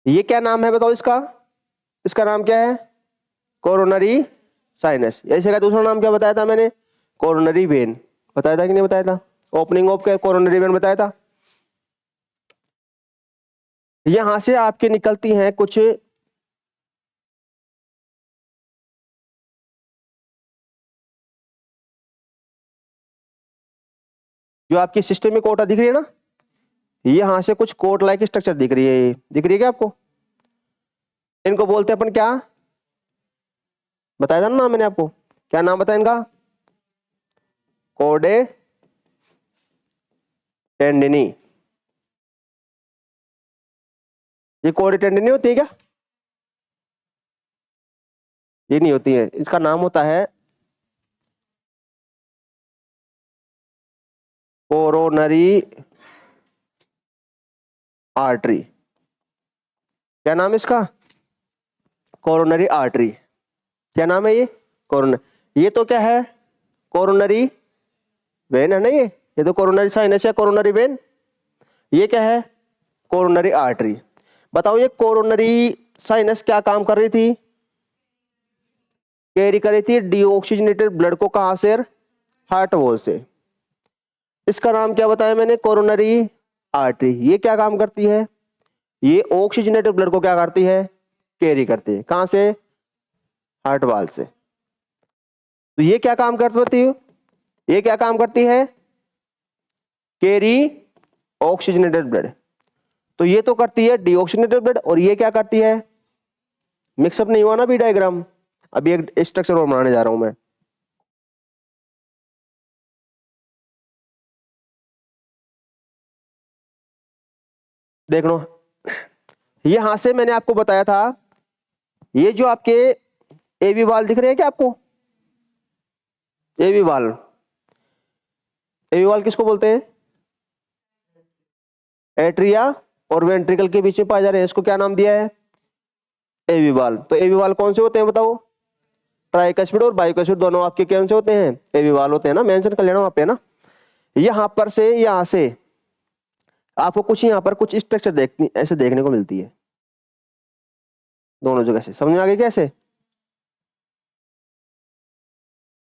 ये क्या नाम है बताओ इसका? इसका नाम क्या है? Coronary sinus. ऐसे का दूसरा नाम क्या बताया था मैंने? Coronary when. बताया था कि नहीं बताया था? ओपनिंग ऑफ क्या कोरोनरी वेन बताया था। यहां से आपके निकलती हैं कुछ जो आपकी सिस्टेमिक ओटा दिख रही है ना, यहां से कुछ कोट लाइक स्ट्रक्चर दिख रही है। ये दिख रही है क्या आपको? इनको बोलते हैं अपन क्या? बताया था ना नाम मैंने आपको, क्या नाम बताया इनका? कोडे टेंडिनी। ये कोडे टेंडिनी होती है क्या? ये नहीं होती है, इसका नाम होता है कोरोनरी आर्टरी। क्या नाम है इसका? Coronary artery. क्या नाम है ये? कोरोनरी। ये तो क्या है? कोरोनरी वेन है ना। ये तो कोरोनरी साइनस या कोरोनरी वेन। ये क्या है? Coronary artery. बताओ ये कोरोनरी साइनस क्या काम कर रही थी? कैरी कर रही थी डीऑक्सीजनेटेड ब्लड को, कहां से? हार्ट वॉल से। इसका नाम क्या बताया मैंने? Coronary artery. ये क्या काम करती है? ये ऑक्सीजनेटेड ब्लड को क्या करती है? कैरी करती है, कहां से? हार्ट वाल से। तो ये क्या काम करती है? ये क्या काम करती है? Carry oxygenated blood. तो ये तो करती है डीऑक्सीजनेटेड ब्लड, और ये क्या करती है? मिक्सअप नहीं हुआ ना भी डायग्राम। अभी एक स्ट्रक्चर और बनाने जा रहा हूं मैं। देख लो, यहां से मैंने आपको बताया था, ये जो आपके एवी वाल दिख रहे हैं क्या आपको? एवी वाल, एवी वाल किसको बोलते हैं? एट्रिया और वेंट्रिकल के बीच में पाए जा रहे हैं, इसको क्या नाम दिया है? एवी वाल। तो एवी वाल कौन से होते हैं बताओ? ट्राइकस्पिड और बाइकस्पिड दोनों आपके कौन से होते हैं? एवी वाल होते हैं ना, मेंशन कर लेना वहां पे ना। यहां पर से, यहां से आपको कुछ यहां पर कुछ स्ट्रक्चर ऐसे देखने को मिलती है दोनों जगह से। समझ में आ गई कैसे?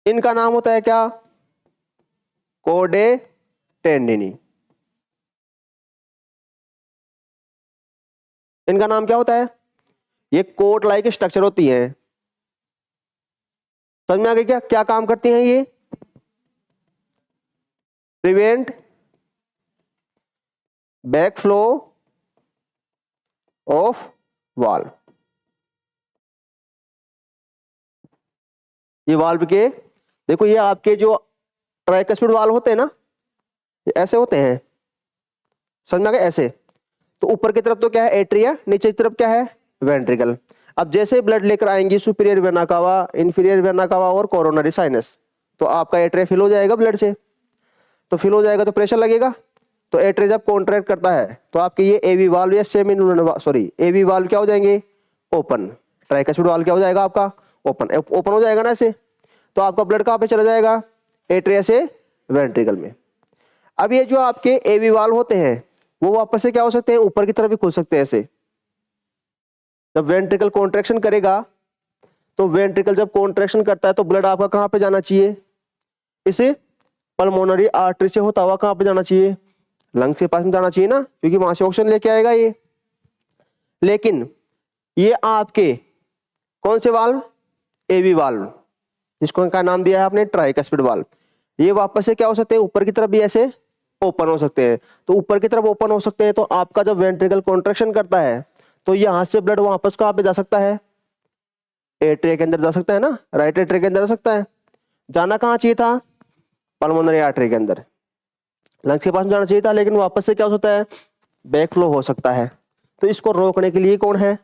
इनका नाम होता है क्या? कोडे टेंडिनी। इनका नाम क्या होता है? ये कोट लाइक स्ट्रक्चर होती है। समझ में आ गई क्या क्या काम करती हैं ये? Prevent back flow of valve. ये वाल्व के, देखो ये आपके जो ट्राइकस्पिड वाल्व होते हैं ना, ये ऐसे होते हैं। समझ में आ गया? ऐसे। तो ऊपर की तरफ तो क्या है? एट्रिया, नीचे की तरफ क्या है? वेंट्रिकल। अब जैसे ब्लड लेकर आएंगी superior vena cava, inferior vena cava और कोरोनरी साइनस, तो आपका एट्रिया फिल हो जाएगा ब्लड से। तो फिल हो जाएगा तो प्रेशर लगेगा। तो एट्रिया जब कॉन्ट्रैक्ट करता है तो आपके ये एवी वाल्व या सेमी, सॉरी एवी वाल्व क्या हो जाएंगे? ओपन। ट्राइकस्पिड वाल्व क्या हो जाएगा आपका? ओपन। ओपन हो जाएगा ना ऐसे, तो आपका ब्लड कहां पे चला जाएगा? एट्रिया से वेंट्रिकल में। अब ये जो आपके एवी वाल्व होते हैं वो वापस से क्या हो सकते हैं? ऊपर की तरफ भी खुल सकते हैं ऐसे। जब वेंट्रिकल कॉन्ट्रैक्शन करेगा तो वेंट्रिकल जब कॉन्ट्रैक्शन करता है तो ब्लड आपका कहाँ पे जाना चाहिए, इसे पल्मोनरी आर्टरी से होता हुआ कहाँ पे जाना चाहिए, लंग्स के पास में जाना चाहिए ना, क्योंकि वहां से ऑक्सीजन लेके आएगा ये। लेकिन ये आपके कौन से वाल्व, एवी वाल्व, जिसको का नाम दिया है आपने ट्राइकस्पिड वाल्व, ये वापस से क्या हो सकते हैं, ऊपर की तरफ भी ऐसे ओपन हो सकते हैं। तो ऊपर की तरफ ओपन हो सकते हैं तो आपका जब वेंट्रिकल कॉन्ट्रैक्शन करता है तो यहां से ब्लड वापस कहां पे जा सकता है, एट्रिया के अंदर जा सकता है ना, राइट एट्रिया के अंदर जा सकता है। जाना कहाँ चाहिए था, पल्मोनरी आर्टरी के अंदर, लंग्स के पास में जाना चाहिए था, लेकिन वापस से क्या हो सकता है, बैक फ्लो हो सकता है। तो इसको रोकने के लिए कौन है,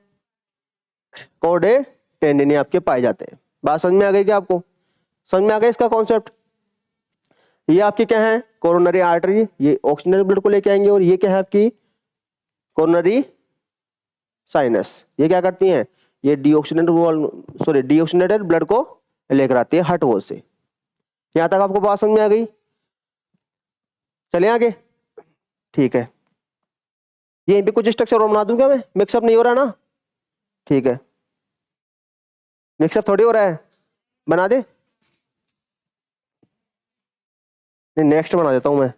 कॉर्डे टेंडिनी आपके पाए जाते हैं। बात समझ में आ गई क्या आपको, समझ में आ गया इसका कॉन्सेप्ट। ये आपकी क्या है, कोरोनरी आर्टरी, ये ऑक्सीजन ब्लड को लेके आएंगे, और ये क्या है आपकी कोरोनरी साइनस, ये क्या करती हैं, ये डीऑक्सीनेटेड ब्लड को लेकर आती है हार्ट वॉल से। यहां तक आपको बात समझ में आ गई, चले आगे, ठीक है। यहीं पे कुछ स्ट्रक्चर और बना दूं क्या मैं, मिक्सअप नहीं हो रहा ना, ठीक है, मिक्सअप थोड़ी हो रहा है, बना दे, नहीं नेक्स्ट बना देता हूं मैं,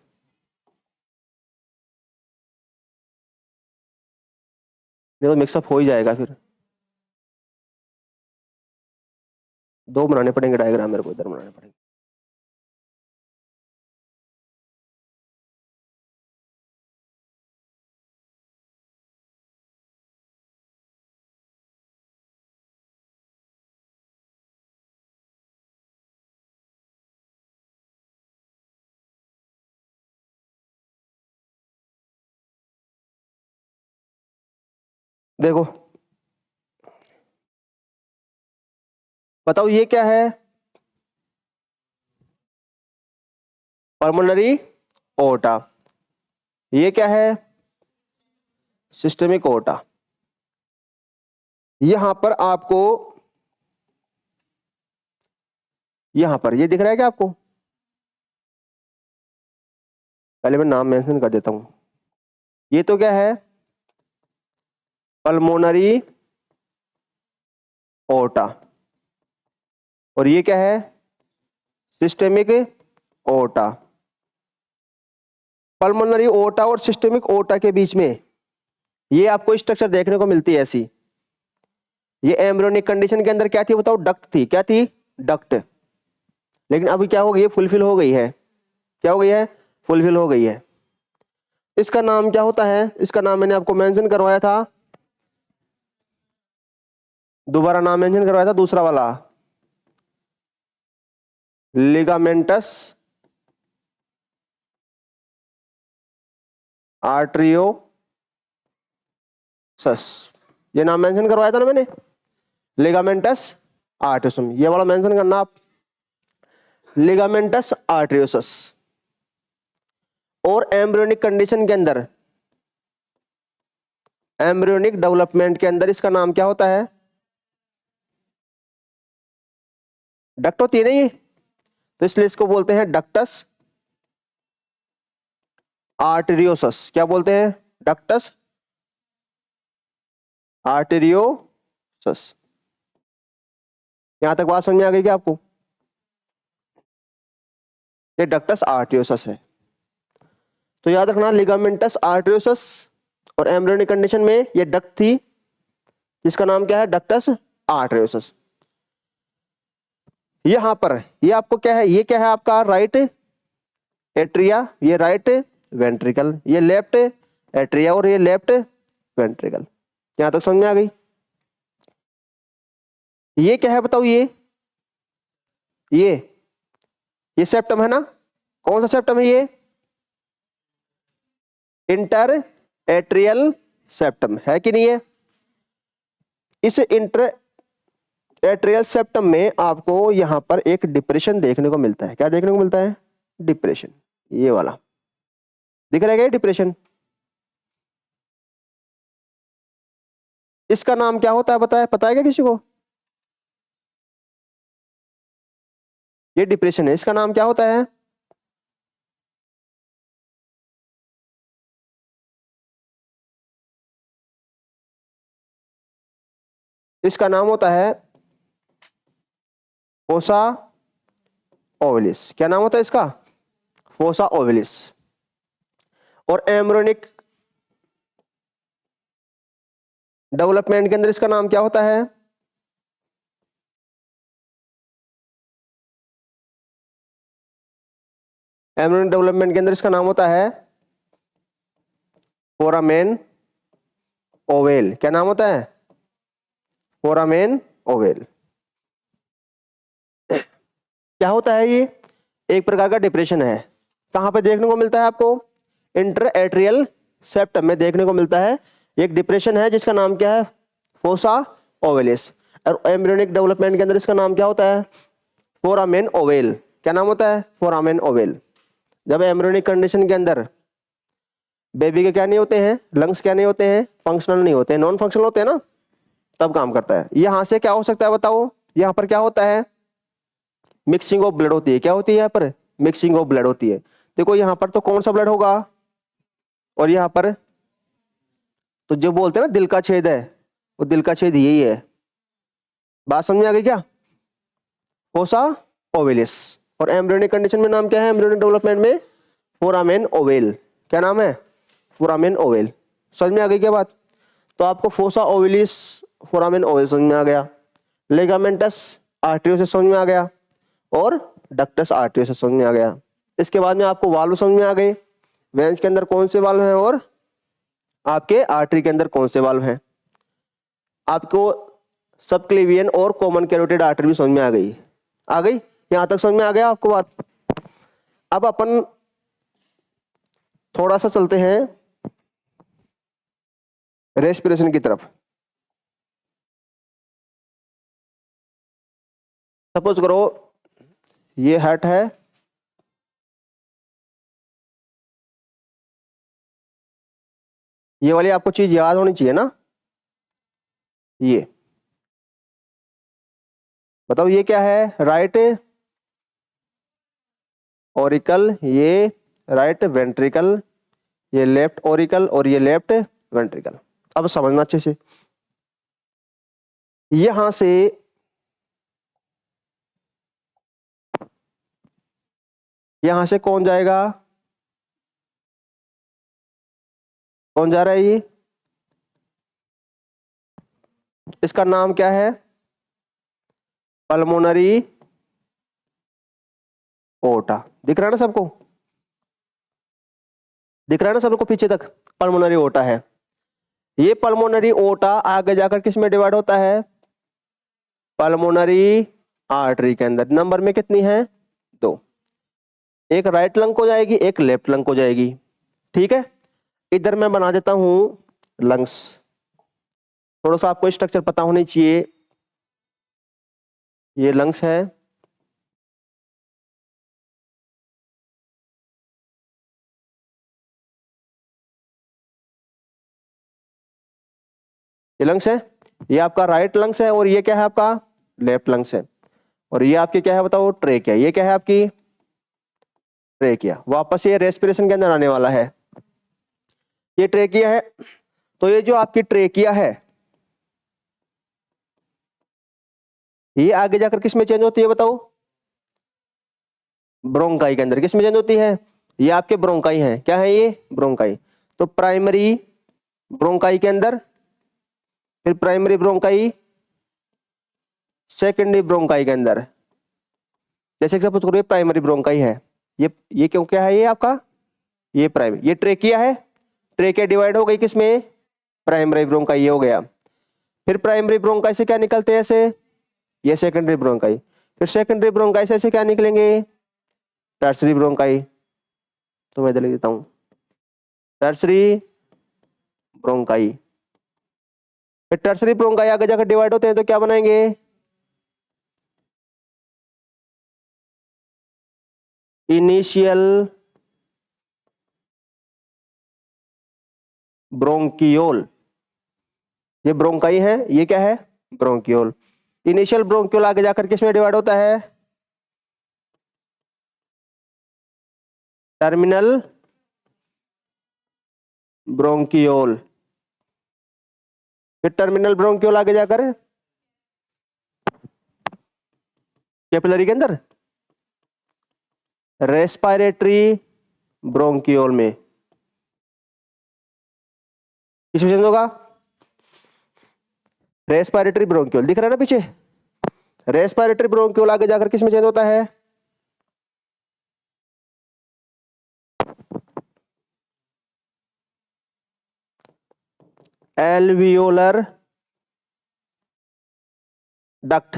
नहीं तो मिक्सअप हो ही जाएगा फिर। दो बनाने पड़ेंगे डायग्राम, मेरे को इधर बनाने पड़ेंगे। देखो बताओ ये क्या है, पल्मोनरी ओटा, ये क्या है, सिस्टमिक ओटा। यहां पर आपको, यहां पर ये दिख रहा है क्या आपको, पहले मैं नाम मेंशन कर देता हूं। ये तो क्या है, पल्मोनरी ओटा, और ये क्या है, सिस्टेमिक ओटा। पल्मोनरी ओटा और सिस्टेमिक ओटा के बीच में ये आपको स्ट्रक्चर देखने को मिलती है ऐसी। ये एम्ब्रियोनिक कंडीशन के अंदर क्या थी बताओ, डक्ट थी, क्या थी, डक्ट। लेकिन अभी क्या हो गई है, फुलफिल हो गई है, क्या हो गई है, फुलफिल हो गई है। इसका नाम क्या होता है, इसका नाम मैंने आपको मेंशन करवाया था, दोबारा नाम मेंशन करवाया था दूसरा वाला, लिगामेंटस आर्टरियोसस, ये नाम मेंशन करवाया था ना मैंने, लिगामेंटस आर्टरियोसम, ये वाला मेंशन करना आप, लिगामेंटस आर्टरियोसस। और एम्ब्रियोनिक कंडीशन के अंदर, एम्ब्रियोनिक डेवलपमेंट के अंदर इसका नाम क्या होता है, डक्ट होती है ना ये, तो इसलिए इसको बोलते हैं डक्टस आर्टेरियोसस। क्या बोलते हैं, डक्टस आर्टेरियोसस। यहां तक बात समझ में आ गई क्या आपको, ये डक्टस आर्टेरियोसस है। तो याद रखना, लिगामेंटस आर्टेरियोसस और एम्ब्रियोनिक कंडीशन में ये डक्ट थी, जिसका नाम क्या है, डक्टस आर्टेरियोसस। यहां पर ये आपको क्या है, ये क्या है आपका राइट एट्रिया, ये राइट वेंट्रिकल, ये लेफ्ट एट्रिया और ये लेफ्ट वेंट्रिकल। यहां तक समझ में आ गई। ये क्या है बताओ, ये सेप्टम है ना, कौन सा सेप्टम है ये, इंटर एट्रियल सेप्टम है कि नहीं है। इस इंटर एट्रियल सेप्टम में आपको यहां पर एक डिप्रेशन देखने को मिलता है, क्या देखने को मिलता है, डिप्रेशन, ये वाला दिख रहा है क्या डिप्रेशन। इसका नाम क्या होता है पता है क्या किसी को, ये डिप्रेशन है, इसका नाम क्या होता है, इसका नाम होता है फोसा ओवलिस, क्या नाम होता है इसका? फोसा ओवलिस। और एम्ब्रियोनिक डेवलपमेंट के अंदर इसका नाम क्या होता है? एम्ब्रियोनिक डेवलपमेंट के अंदर इसका नाम होता है फोरामेन ओवेल। क्या नाम होता है? Foramen ovale. क्या होता है ये? एक प्रकार का डिप्रेशन है। कहां पे देखने को मिलता है आपको? इंटर एट्रियल सेप्टम में देखने को मिलता है। एक डिप्रेशन है जिसका नाम क्या है? Fossa ovalis. और एम्ब्रियोनिक डेवलपमेंट के अंदर इसका नाम क्या होता है? Foramen ovale. क्या नाम होता है? Foramen ovale. जब एम्ब्रियोनिक कंडीशन के अंदर बेबी के क्या नहीं होते हैं? लंग्स क्या नहीं होते हैं? फंक्शनल नहीं होते हैं, नॉन फंक्शनल होते हैं ना, तब काम करता है। यहां से क्या हो सकता है बताओ? यहां पर क्या होता है? मिक्सिंग ऑफ ब्लड होती है। क्या होती है यहाँ पर? मिक्सिंग ऑफ ब्लड होती है। देखो यहाँ पर तो कौन सा ब्लड होगा, और यहाँ पर तो जो बोलते हैं ना दिल का छेद है, वो दिल का छेद यही है। बात समझ आ गई क्या? Fossa ovalis. और एम्ब्रियोनिक कंडीशन में नाम क्या है? एम्ब्रियोनिक डेवलपमेंट में फोरामेन ओवेल। क्या नाम है? Foramen ovale. समझ में आ गई क्या बात? तो आपको फोसा ओवेलिस, फोरामेन ओवेल समझ में आ गया, लेगामेंटस आर्टरियो से समझ में आ गया, और डक्टस आर्टरियो से समझ में आ गया। इसके बाद में आपको वाल्व समझ में आ गए, वेंस के अंदर कौन से वाल्व हैं और आपके आर्टरी के अंदर कौन से वाल्व हैं। आपको सबक्लेवियन और कॉमन कैरोटिड आर्टरी भी समझ में आ गई। आ गई? यहां तक समझ में आ गया आपको बात? अब अपन थोड़ा सा चलते हैं रेस्पिरेशन की तरफ। सपोज करो ये हार्ट है, ये वाली आपको चीज याद होनी चाहिए ना। ये बताओ ये क्या है? राइट ऑरिकल, ये राइट वेंट्रिकल, ये लेफ्ट ऑरिकल, और ये लेफ्ट वेंट्रिकल। अब समझना अच्छे से। यहां से कौन जाएगा? कौन जा रहा है ये? इसका नाम क्या है? पल्मोनरी ओटा। दिख रहा है ना सबको? दिख रहा है ना सबको पीछे तक? पल्मोनरी ओटा है। ये पल्मोनरी ओटा आगे जाकर किस में डिवाइड होता है? पल्मोनरी आर्टरी के अंदर। नंबर में कितनी है? 2। एक राइट लंग को जाएगी, एक लेफ्ट लंग को जाएगी। ठीक है, इधर मैं बना देता हूं लंग्स। थोड़ा सा आपको स्ट्रक्चर पता होनी चाहिए। ये लंग्स है, ये लंग्स है, ये आपका राइट लंग्स है, और ये क्या है आपका? लेफ्ट लंग्स है। और ये आपकी क्या है बताओ? ट्रेकिया। ये क्या है आपकी? ट्रेकिया। वापस ये रेस्पिरेशन के अंदर आने वाला है। ये ट्रेकिया है। तो ये जो आपकी ट्रेकिया है, ये आगे जाकर किस में चेंज होती है बताओ? ब्रोंकाई के अंदर। किस में चेंज होती है? ये आपके ब्रोंकाई है। क्या है ये? ब्रोंकाई। तो प्राइमरी ब्रोंकाई के अंदर, फिर प्राइमरी ब्रोंकाई, सेकेंडरी ब्रोंकाई के अंदर। जैसे सपोज करो ये प्राइमरी ब्रोंकाई है, ये क्यों क्या है? ये आपका ये प्राइमरी, ये ट्रेकिया है। ट्रेकिया डिवाइड हो गई किसमें? प्राइमरी ब्रोंकाई, ये हो गया। फिर प्राइमरी ब्रोंकाई से क्या निकलते हैं ऐसे? ये सेकेंडरी ब्रोंकाई। फिर सेकेंडरी ब्रोंकाई से ऐसे क्या निकलेंगे? Tertiary bronchi. तो मैं इधर लिख देता हूं टर्सरी ब्रोंकाई। फिर टर्सरी ब्रोंकाई आगे जाकर डिवाइड होते हैं तो क्या बनाएंगे? Initial bronchiole. ये ब्रोंकाई है, ये क्या है? ब्रोंकियोल। इनिशियल ब्रोंकियोल आगे जाकर किसमें डिवाइड होता है? Terminal bronchiole. फिर टर्मिनल ब्रोंकियोल आगे जाकर कैपिलरी के अंदर, रेस्पिरेटरी ब्रोंकियोल में, किसमें चेंज होगा? रेस्पिरेटरी ब्रोंकियोल, दिख रहा है ना पीछे? रेस्पिरेटरी ब्रोंकियोल आगे जाकर किसमें चेंज होता है? Alveolar duct.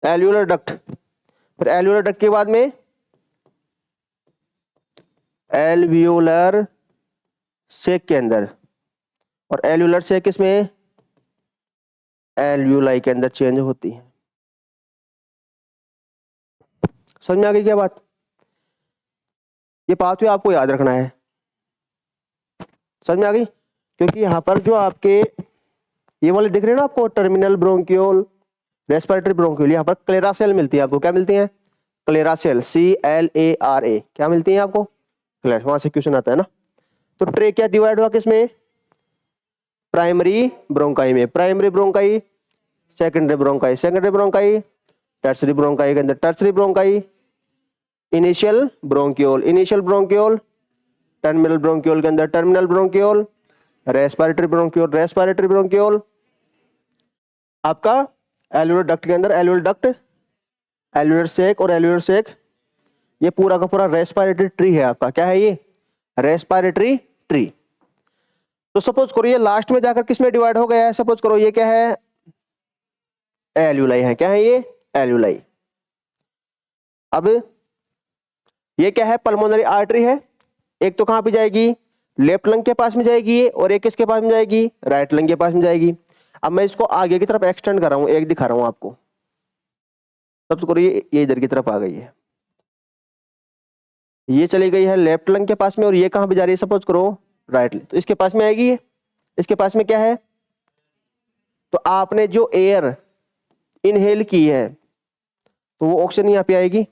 एल्वियोलर डक्ट, फिर एल्वियोलर डक्ट के बाद में एल्वियोलर सेक के अंदर, और एल्वियोलर सेक किसमें? एल्वियोलाई के अंदर चेंज होती है। समझ में आ गई क्या बात? ये पाथवे आपको याद रखना है। समझ में आ गई? क्योंकि यहाँ पर जो आपके ये वाले दिख रहे हैं ना आपको, टर्मिनल ब्रोंकियोल, रेस्पिरेटरी ब्रोंकियोल, यहाँ पर क्लेरा सेल मिलती है आपको। क्या मिलती है? क्लेरा सेल, CLARA, क्या मिलती है आपको? क्लेरा, वहां से क्वेश्चन आता है ना। तो ट्रेकिया डिवाइड हुआ किसमें? प्राइमरी ब्रोंकाई में, primary bronchi, secondary bronchi, secondary bronchi, tertiary bronchi के अंदर tertiary bronchi, initial bronchiole, initial bronchiole, terminal bronchiole के अंदर terminal bronchiole, respiratory bronchiole, respiratory bronchiole, आपका एल्वियोलर डक्ट के अंदर एल्वियोलर डक्ट, एल्वियोलर सेक और एल्वियोलर सेक। ये पूरा का पूरा रेस्पिरेटरी ट्री है आपका। क्या है ये? Respiratory tree. तो सपोज करो ये लास्ट में जाकर किसमें डिवाइड हो गया है? सपोज करो ये क्या है? एल्वियोलाई है। क्या है ये? एल्वियोलाई। अब ये क्या है? पल्मोनरी आर्टरी है। एक तो कहां पे जाएगी? लेफ्ट लंग के पास में जाएगी ये, और एक किसके पास में जाएगी? राइट लंग के पास में जाएगी। अब मैं इसको आगे की तरफ एक्सटेंड कर रहा हूं, एक दिखा रहा हूं आपको। सपोज करो ये इधर की तरफ आ गई है, ये चली गई है लेफ्ट लंग के पास में, और ये कहां पे जा रही है? सपोज करो राइट, तो इसके पास में आएगी ये। इसके पास में क्या है? तो आपने जो एयर इनहेल की है तो वो ऑक्सीजन यहाँ पे आएगी।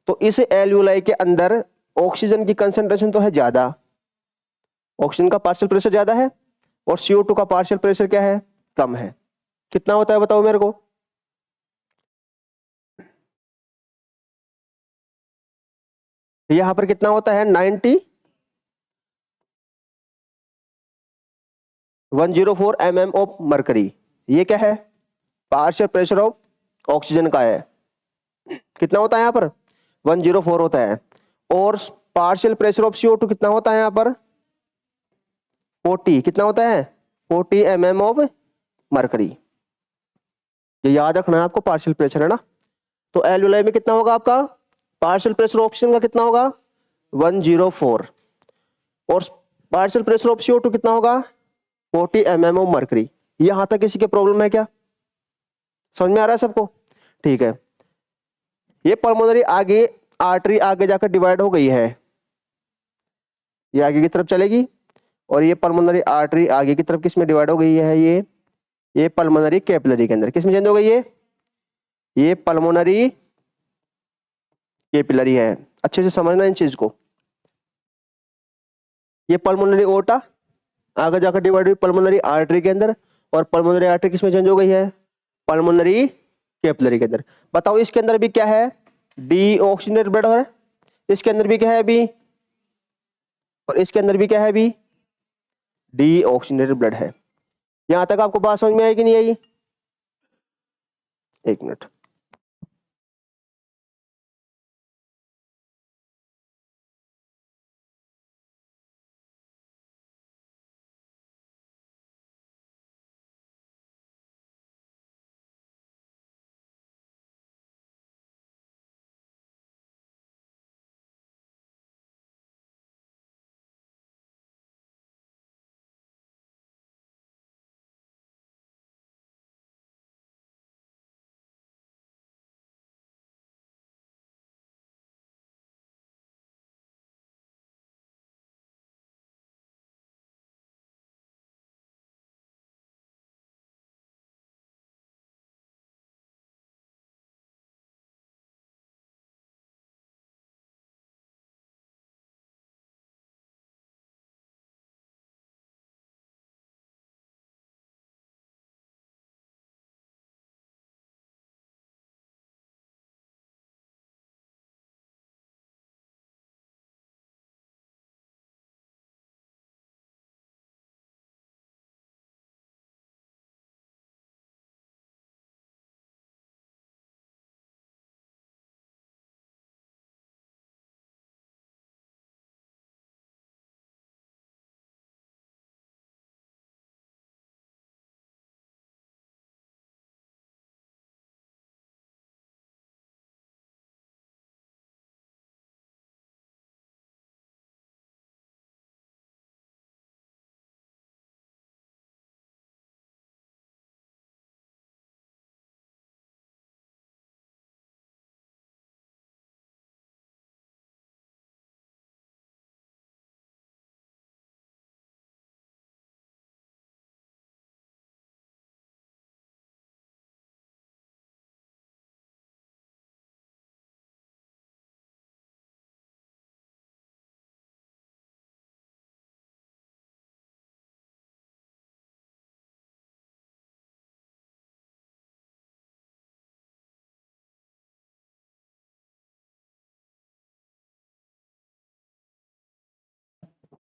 तो इस एल्वियोलाई के अंदर ऑक्सीजन की कंसंट्रेशन तो है ज्यादा, ऑक्सीजन का पार्शियल प्रेशर ज्यादा है, और CO2 का पार्शियल प्रेशर क्या है? कम है। कितना होता है बताओ मेरे को? यहां पर कितना होता है? 104 mm ऑफ मरकरी। ये क्या है? पार्शियल प्रेशर ऑफ ऑक्सीजन का है। कितना होता है यहाँ पर? 104 होता है। और पार्शियल प्रेशर ऑफ CO2 कितना होता है यहाँ पर? 40। कितना होता है? 40 mm ऑफ मरकरी। ये याद रखना है आपको, पार्शियल प्रेशर है ना। तो एल्वियोलाई में कितना होगा आपका? पार्शियल प्रेशर ऑक्सीजन का कितना होगा? 104। और पार्शियल प्रेशर ऑफ CO2 कितना होगा? 40 mm ऑफ मरकरी। यहां तक किसी के प्रॉब्लम है क्या? समझ में आ रहा है सबको? ठीक है। ये पल्मोनरी आगे आर्टरी आगे जाकर डिवाइड हो गई है, ये आगे की तरफ चलेगी, और ये पल्मोनरी आर्टरी आगे की तरफ किस में डिवाइड हो गई है? ये पल्मोनरी कैपिलरी के अंदर किस में चेंज हो गई है? ये पल्मोनरी कैपिलरी है। अच्छे से समझना इन चीज को। ये पल्मोनरी ओटा आगे जाकर डिवाइड हुई पल्मोनरी आर्टरी के अंदर, और पल्मोनरी आर्टरी किस में चेंज हो गई है? पल्मोनरी कैपिलरी के अंदर। बताओ इसके अंदर भी क्या है? डीऑक्सीजनेटेड ब्लड है। इसके अंदर भी क्या है अभी? और इसके अंदर भी क्या है अभी? डीऑक्सीजनेटेड ब्लड है। यहां तक आपको बात समझ में आई कि नहीं आई? एक मिनट।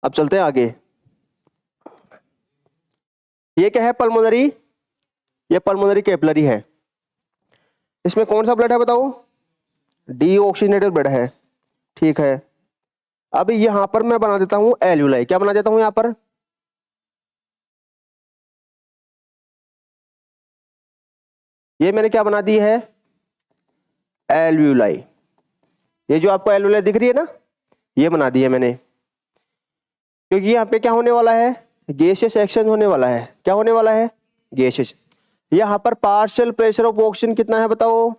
अब चलते हैं आगे। ये क्या है? पल्मोनरी, ये पल्मोनरी कैपिलरी है। इसमें कौन सा ब्लड है बताओ? डीऑक्सीजनेटेड ब्लड है। ठीक है, अब यहां पर मैं बना देता हूं एल्यूलाई। क्या बना देता हूं यहां पर? ये मैंने क्या बना दी है? एल्यूलाई। ये जो आपको एल्यूलाई दिख रही है ना, ये बना दी है मैंने, क्योंकि यहाँ पे क्या होने वाला है? गैसियस एक्सचेंज होने वाला है। क्या होने वाला है? गैसियस। यहाँ पर पार्शियल प्रेशर ऑफ ऑक्सीजन कितना है बताओ?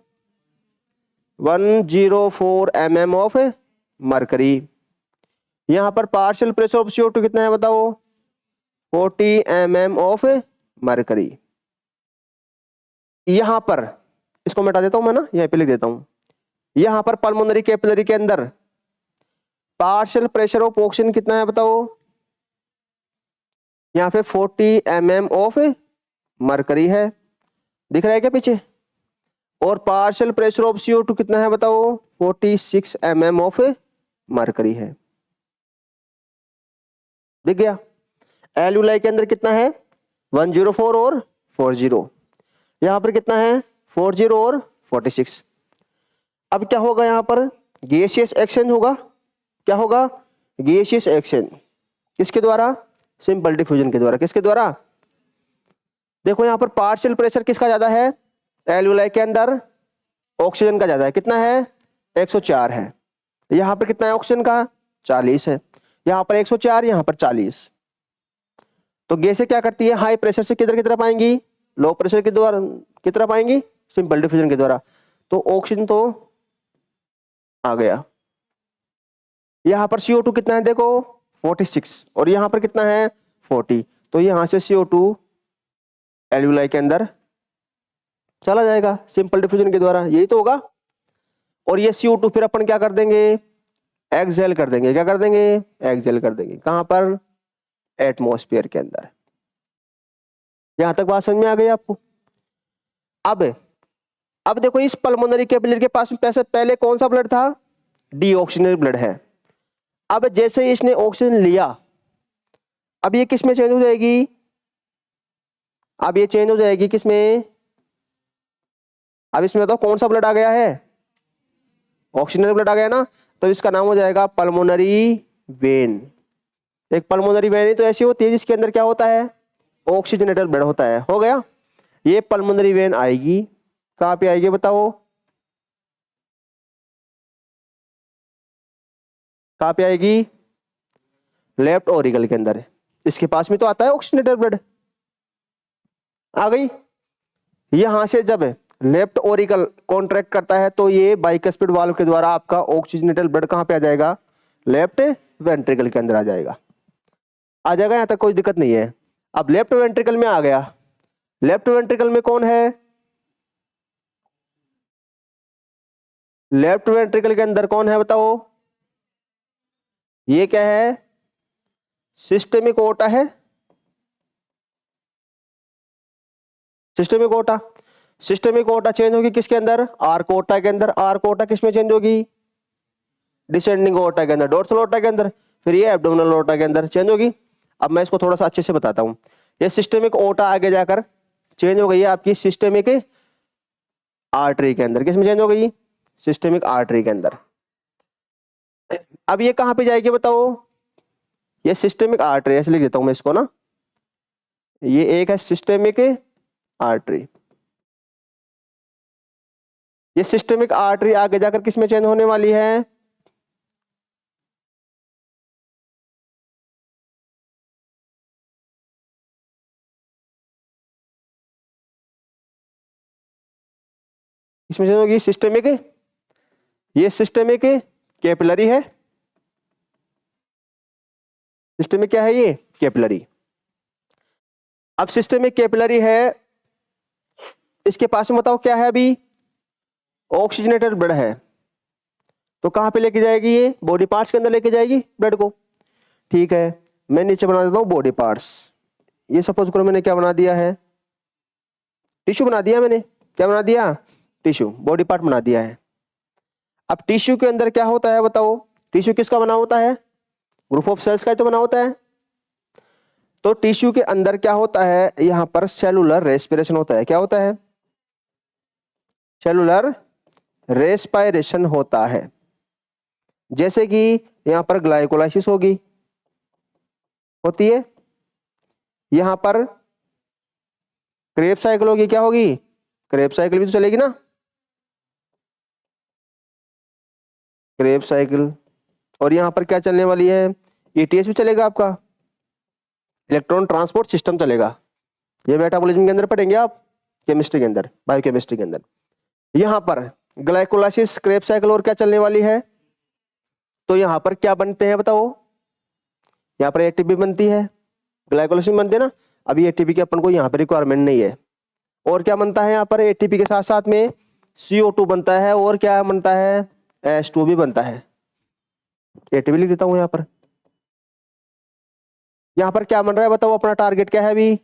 104 mm ऑफ मरकरी। यहाँ पर पार्शियल प्रेशर ऑफ CO2 कितना है बताओ? 40 mm ऑफ मरकरी। यहाँ पर इसको मिटा देता हूं मैं ना, यहाँ पे लिख देता हूं। यहाँ पर पल्मोनरी कैपिलरी के अंदर पार्शियल प्रेशर ऑफ ऑक्सीजन कितना है बताओ? यहाँ पे 40 mm ऑफ मरकरी है, दिख रहा है क्या पीछे? और पार्शियल प्रेशर ऑफ CO2 कितना है बताओ? 46 mm ऑफ मरकरी है। दिख गया? एल्यूलाई के अंदर कितना है? 104 और 40। यहां पर कितना है? 40 और 46। अब क्या होगा यहाँ पर? गैसियस एक्सचेंज होगा। क्या होगा? Gaseous exchange. किसके द्वारा? सिंपल डिफ्यूजन के द्वारा। किसके द्वारा? देखो यहाँ पर पार्शियल प्रेशर किसका ज्यादा है? एल्यूलाई के अंदर ऑक्सीजन का ज्यादा है। कितना है? 104 है। यहाँ पर कितना है ऑक्सीजन का? 40 है। यहाँ पर 104, यहाँ पर 40। तो गैसें क्या करती है? हाई प्रेशर से किधर की तरफ आएंगी? लो प्रेशर के द्वारा की तरफ आएंगी, सिंपल डिफ्यूजन के द्वारा। तो ऑक्सीजन तो आ गया। यहाँ पर CO2 कितना है देखो? 46। और यहाँ पर कितना है? 40। तो यहाँ से CO2 एल्यूलाई के अंदर चला जाएगा सिंपल डिफ्यूजन के द्वारा। यही तो होगा। और ये CO2 फिर अपन क्या कर देंगे? एक्सहेल कर देंगे। क्या कर देंगे? एक्सहेल कर देंगे। कहां पर? एटमॉस्फेयर के अंदर। यहां तक बात समझ में आ गई आपको? अब देखो इस पल्मोनरी कैपिलरी के पास पहले कौन सा ब्लड था? डीऑक्सीजनेटेड ब्लड है। अब जैसे ही इसने ऑक्सीजन लिया, अब ये किस में चेंज हो जाएगी? अब ये चेंज हो जाएगी किस में? अब इसमें बताओ कौन सा ब्लड आ गया है? ऑक्सीजनेटेड ब्लड आ गया ना, तो इसका नाम हो जाएगा पल्मोनरी वेन। एक पल्मोनरी वेन ही तो ऐसी होती है जिसके अंदर क्या होता है? ऑक्सीजनेटेड ब्लड होता है। हो गया? ये पल्मोनरी वेन आएगी। कहां पे आएगी बताओ? कहां पे आएगी? लेफ्ट ओरिकल के अंदर। इसके पास में तो आता है ऑक्सीजनेटेड ब्लड। आ गई? यहां से जब लेफ्ट ओरिकल कॉन्ट्रैक्ट करता है तो ये बाइकस्पिड वाल्व के द्वारा आपका ऑक्सीजनेटेड ब्लड कहां पे आ जाएगा? लेफ्ट वेंट्रिकल के अंदर आ जाएगा। आ जाएगा, यहां तक कोई दिक्कत नहीं है। अब लेफ्ट वेंट्रिकल में आ गया। लेफ्ट वेंट्रिकल में कौन है? लेफ्ट वेंट्रिकल के अंदर कौन है बताओ? ये क्या है? सिस्टेमिक ओटा है। सिस्टेमिक ओटा। सिस्टेमिक ओटा चेंज होगी किसके अंदर? आर्क ओटा के अंदर। आर्क ओटा किसमें चेंज होगी? डिसेंडिंग ओटा के अंदर, डोर्सल ओटा के अंदर। फिर ये एब्डोमिनल ओटा के अंदर चेंज होगी। अब मैं इसको थोड़ा सा अच्छे से बताता हूं। ये सिस्टेमिक ओटा आगे जाकर चेंज हो गई है आपकी सिस्टेमिक आर्टरी के अंदर। किसमें चेंज हो गई? सिस्टेमिक आर्टरी के अंदर। अब ये कहां पे जाएगी बताओ? ये सिस्टेमिक आर्टरी, ऐसे लिख देता हूं मैं इसको ना। ये एक है सिस्टेमिक आर्टरी। ये सिस्टेमिक आर्टरी आगे जाकर किसमें चेंज होने वाली है? इसमें चेंज होगी सिस्टेमिक, ये सिस्टेमिक कैपिलरी है। सिस्टेमिक क्या है? ये कैपिलरी। अब सिस्टेमिक कैपिलरी है, इसके पास में बताओ क्या है? अभी ऑक्सीजनेटेड ब्लड है। तो कहां पे लेके जाएगी? ये बॉडी पार्ट्स के अंदर लेके जाएगी ब्लड को। ठीक है, मैं नीचे बना देता हूं बॉडी पार्ट्स। ये सपोज करो मैंने क्या बना दिया है? टिश्यू बना दिया मैंने। क्या बना दिया? टिश्यू, बॉडी पार्ट बना दिया है। अब टिश्यू के अंदर क्या होता है बताओ? टिश्यू किसका बना होता है? ग्रुप ऑफ सेल्स का ही तो बना होता है। तो टिश्यू के अंदर क्या होता है, यहां पर सेलुलर रेस्पिरेशन होता है। क्या होता है? सेलुलर रेस्पिरेशन होता है। जैसे कि यहां पर ग्लाइकोलाइसिस होती है, यहां पर क्रेब साइकिल होगी। क्या होगी? क्रेब साइकिल भी तो चलेगी ना, क्रेब साइकिल। और यहां पर क्या चलने वाली है? ईटीएस भी चलेगा, आपका इलेक्ट्रॉन ट्रांसपोर्ट सिस्टम चलेगा। ये मेटाबॉलिज्म के अंदर पढ़ेंगे आप, केमिस्ट्री के अंदर, बायोकेमिस्ट्री के अंदर। यहां पर ग्लाइकोलाइसिस, क्रेब साइकिल और क्या चलने वाली है? तो यहां पर क्या बनते हैं बताओ? यहां पर एटीपी बनती है, ग्लाइकोलाइसिस बनती है ना। अभी एटीपी की अपन को यहाँ पर रिक्वायरमेंट नहीं है। और क्या बनता है यहाँ पर? एटीपी के साथ साथ में CO2 बनता है, और क्या बनता है? H2 भी बनता है। एटीपी लिख देता हूं यहाँ पर। यहाँ पर क्या बन रहा है बताओ? अपना टारगेट क्या है अभी?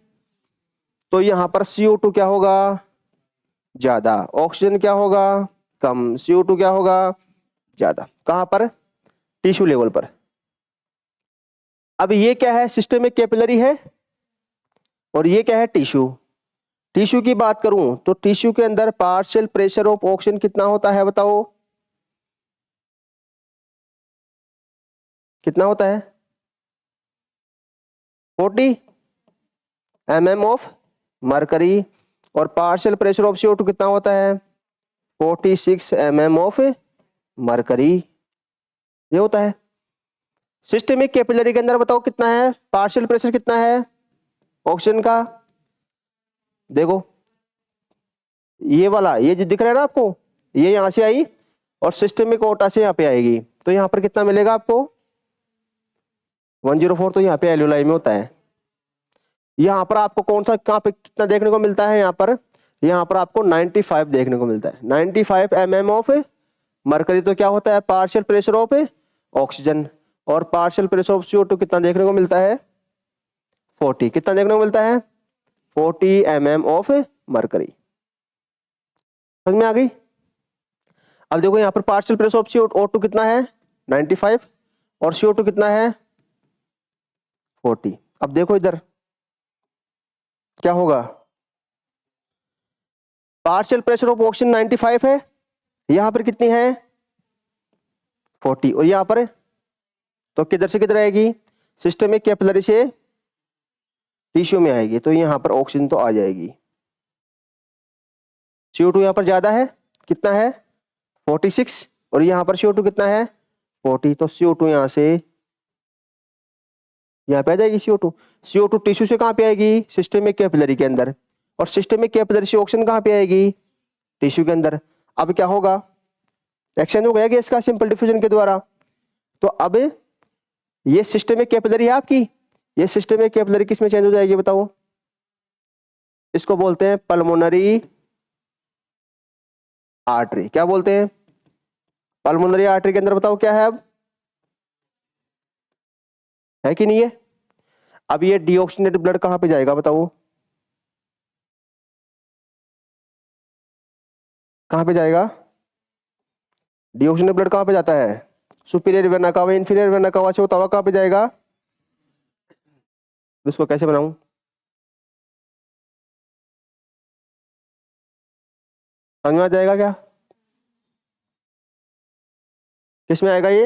तो यहाँ पर CO2 क्या होगा? ज्यादा। ऑक्सीजन क्या होगा? कम। CO2 क्या होगा? ज्यादा। कहां पर? टिश्यू लेवल पर। अब ये क्या है? सिस्टमिक कैपिलरी है, और ये क्या है? टिश्यू। टिश्यू की बात करूं तो टिश्यू के अंदर पार्शियल प्रेशर ऑफ ऑक्सीजन कितना होता है बताओ? कितना होता है? 40 mm ऑफ मरकरी। और पार्शियल प्रेशर ऑफ CO2 कितना होता है? 46 mm ऑफ मरकरी। ये होता है। सिस्टमिक कैपिलरी के अंदर बताओ कितना है? पार्शियल प्रेशर कितना है ऑक्सीजन का? देखो ये वाला, ये जो दिख रहा है ना आपको, ये यहां से आई और सिस्टमिक ओटा से यहाँ पे आएगी, तो यहाँ पर कितना मिलेगा आपको? 104। तो यहाँ पे एल्यूलाई में होता है। यहाँ पर आपको कौन सा, कहाँ पे कितना देखने को मिलता है? यहाँ पर आपको 95 देखने को मिलता है। 95 mm ऑफ मरकरी। तो क्या होता है? Partial pressure of oxygen. और पार्शियल प्रेशर ऑफ CO2 कितना देखने को मिलता है? 40। कितना देखने को मिलता है? 40 mm ऑफ मरकरी। समझ में आ गई? अब देखो यहाँ पर पार्शियल प्रेशर ऑफ CO2 कितना है? 95। और CO2 कितना है? 40। अब देखो इधर क्या होगा? पार्शियल प्रेशर ऑफ ऑक्सीजन 95 है, यहां पर कितनी है? 40। और यहां पर तो किधर से किधर आएगी? सिस्टमिक कैपिलरी से टिश्यू में आएगी, तो यहां पर ऑक्सीजन तो आ जाएगी। CO2 यहां पर ज्यादा है, कितना है? 46। और यहां पर CO2 कितना है? 40। तो CO2 यहां से यहाँ पे आ जाएगी। CO2 टिश्यू से कहां पे आएगी? सिस्टमिक कैपिलरी के अंदर। और सिस्टमिक कैपिलरी से ऑक्सीजन कहां पे आएगी? टिश्यू के अंदर। अब क्या होगा? एक्सचेंज हो गया गैस का सिंपल डिफ्यूजन के द्वारा। तो अब ये सिस्टमिक कैपिलरी है आपकी, ये सिस्टमिक कैपिलरी किस में चेंज हो जाएगी बताओ? इसको बोलते हैं पल्मोनरी आर्टरी। क्या बोलते हैं? पल्मोनरी आर्टरी के अंदर बताओ क्या है? अब है कि नहीं है? अब ये डीऑक्सीनेटेड ब्लड कहां पे जाएगा बताओ? कहां पे जाएगा? डीऑक्सीनेटेड ब्लड कहां पे जाता है? Superior vena cava, inferior vena cava से होता हुआ कहां पे जाएगा? इसको कैसे बनाऊं? समझ में आ जाएगा क्या? किस में आएगा ये?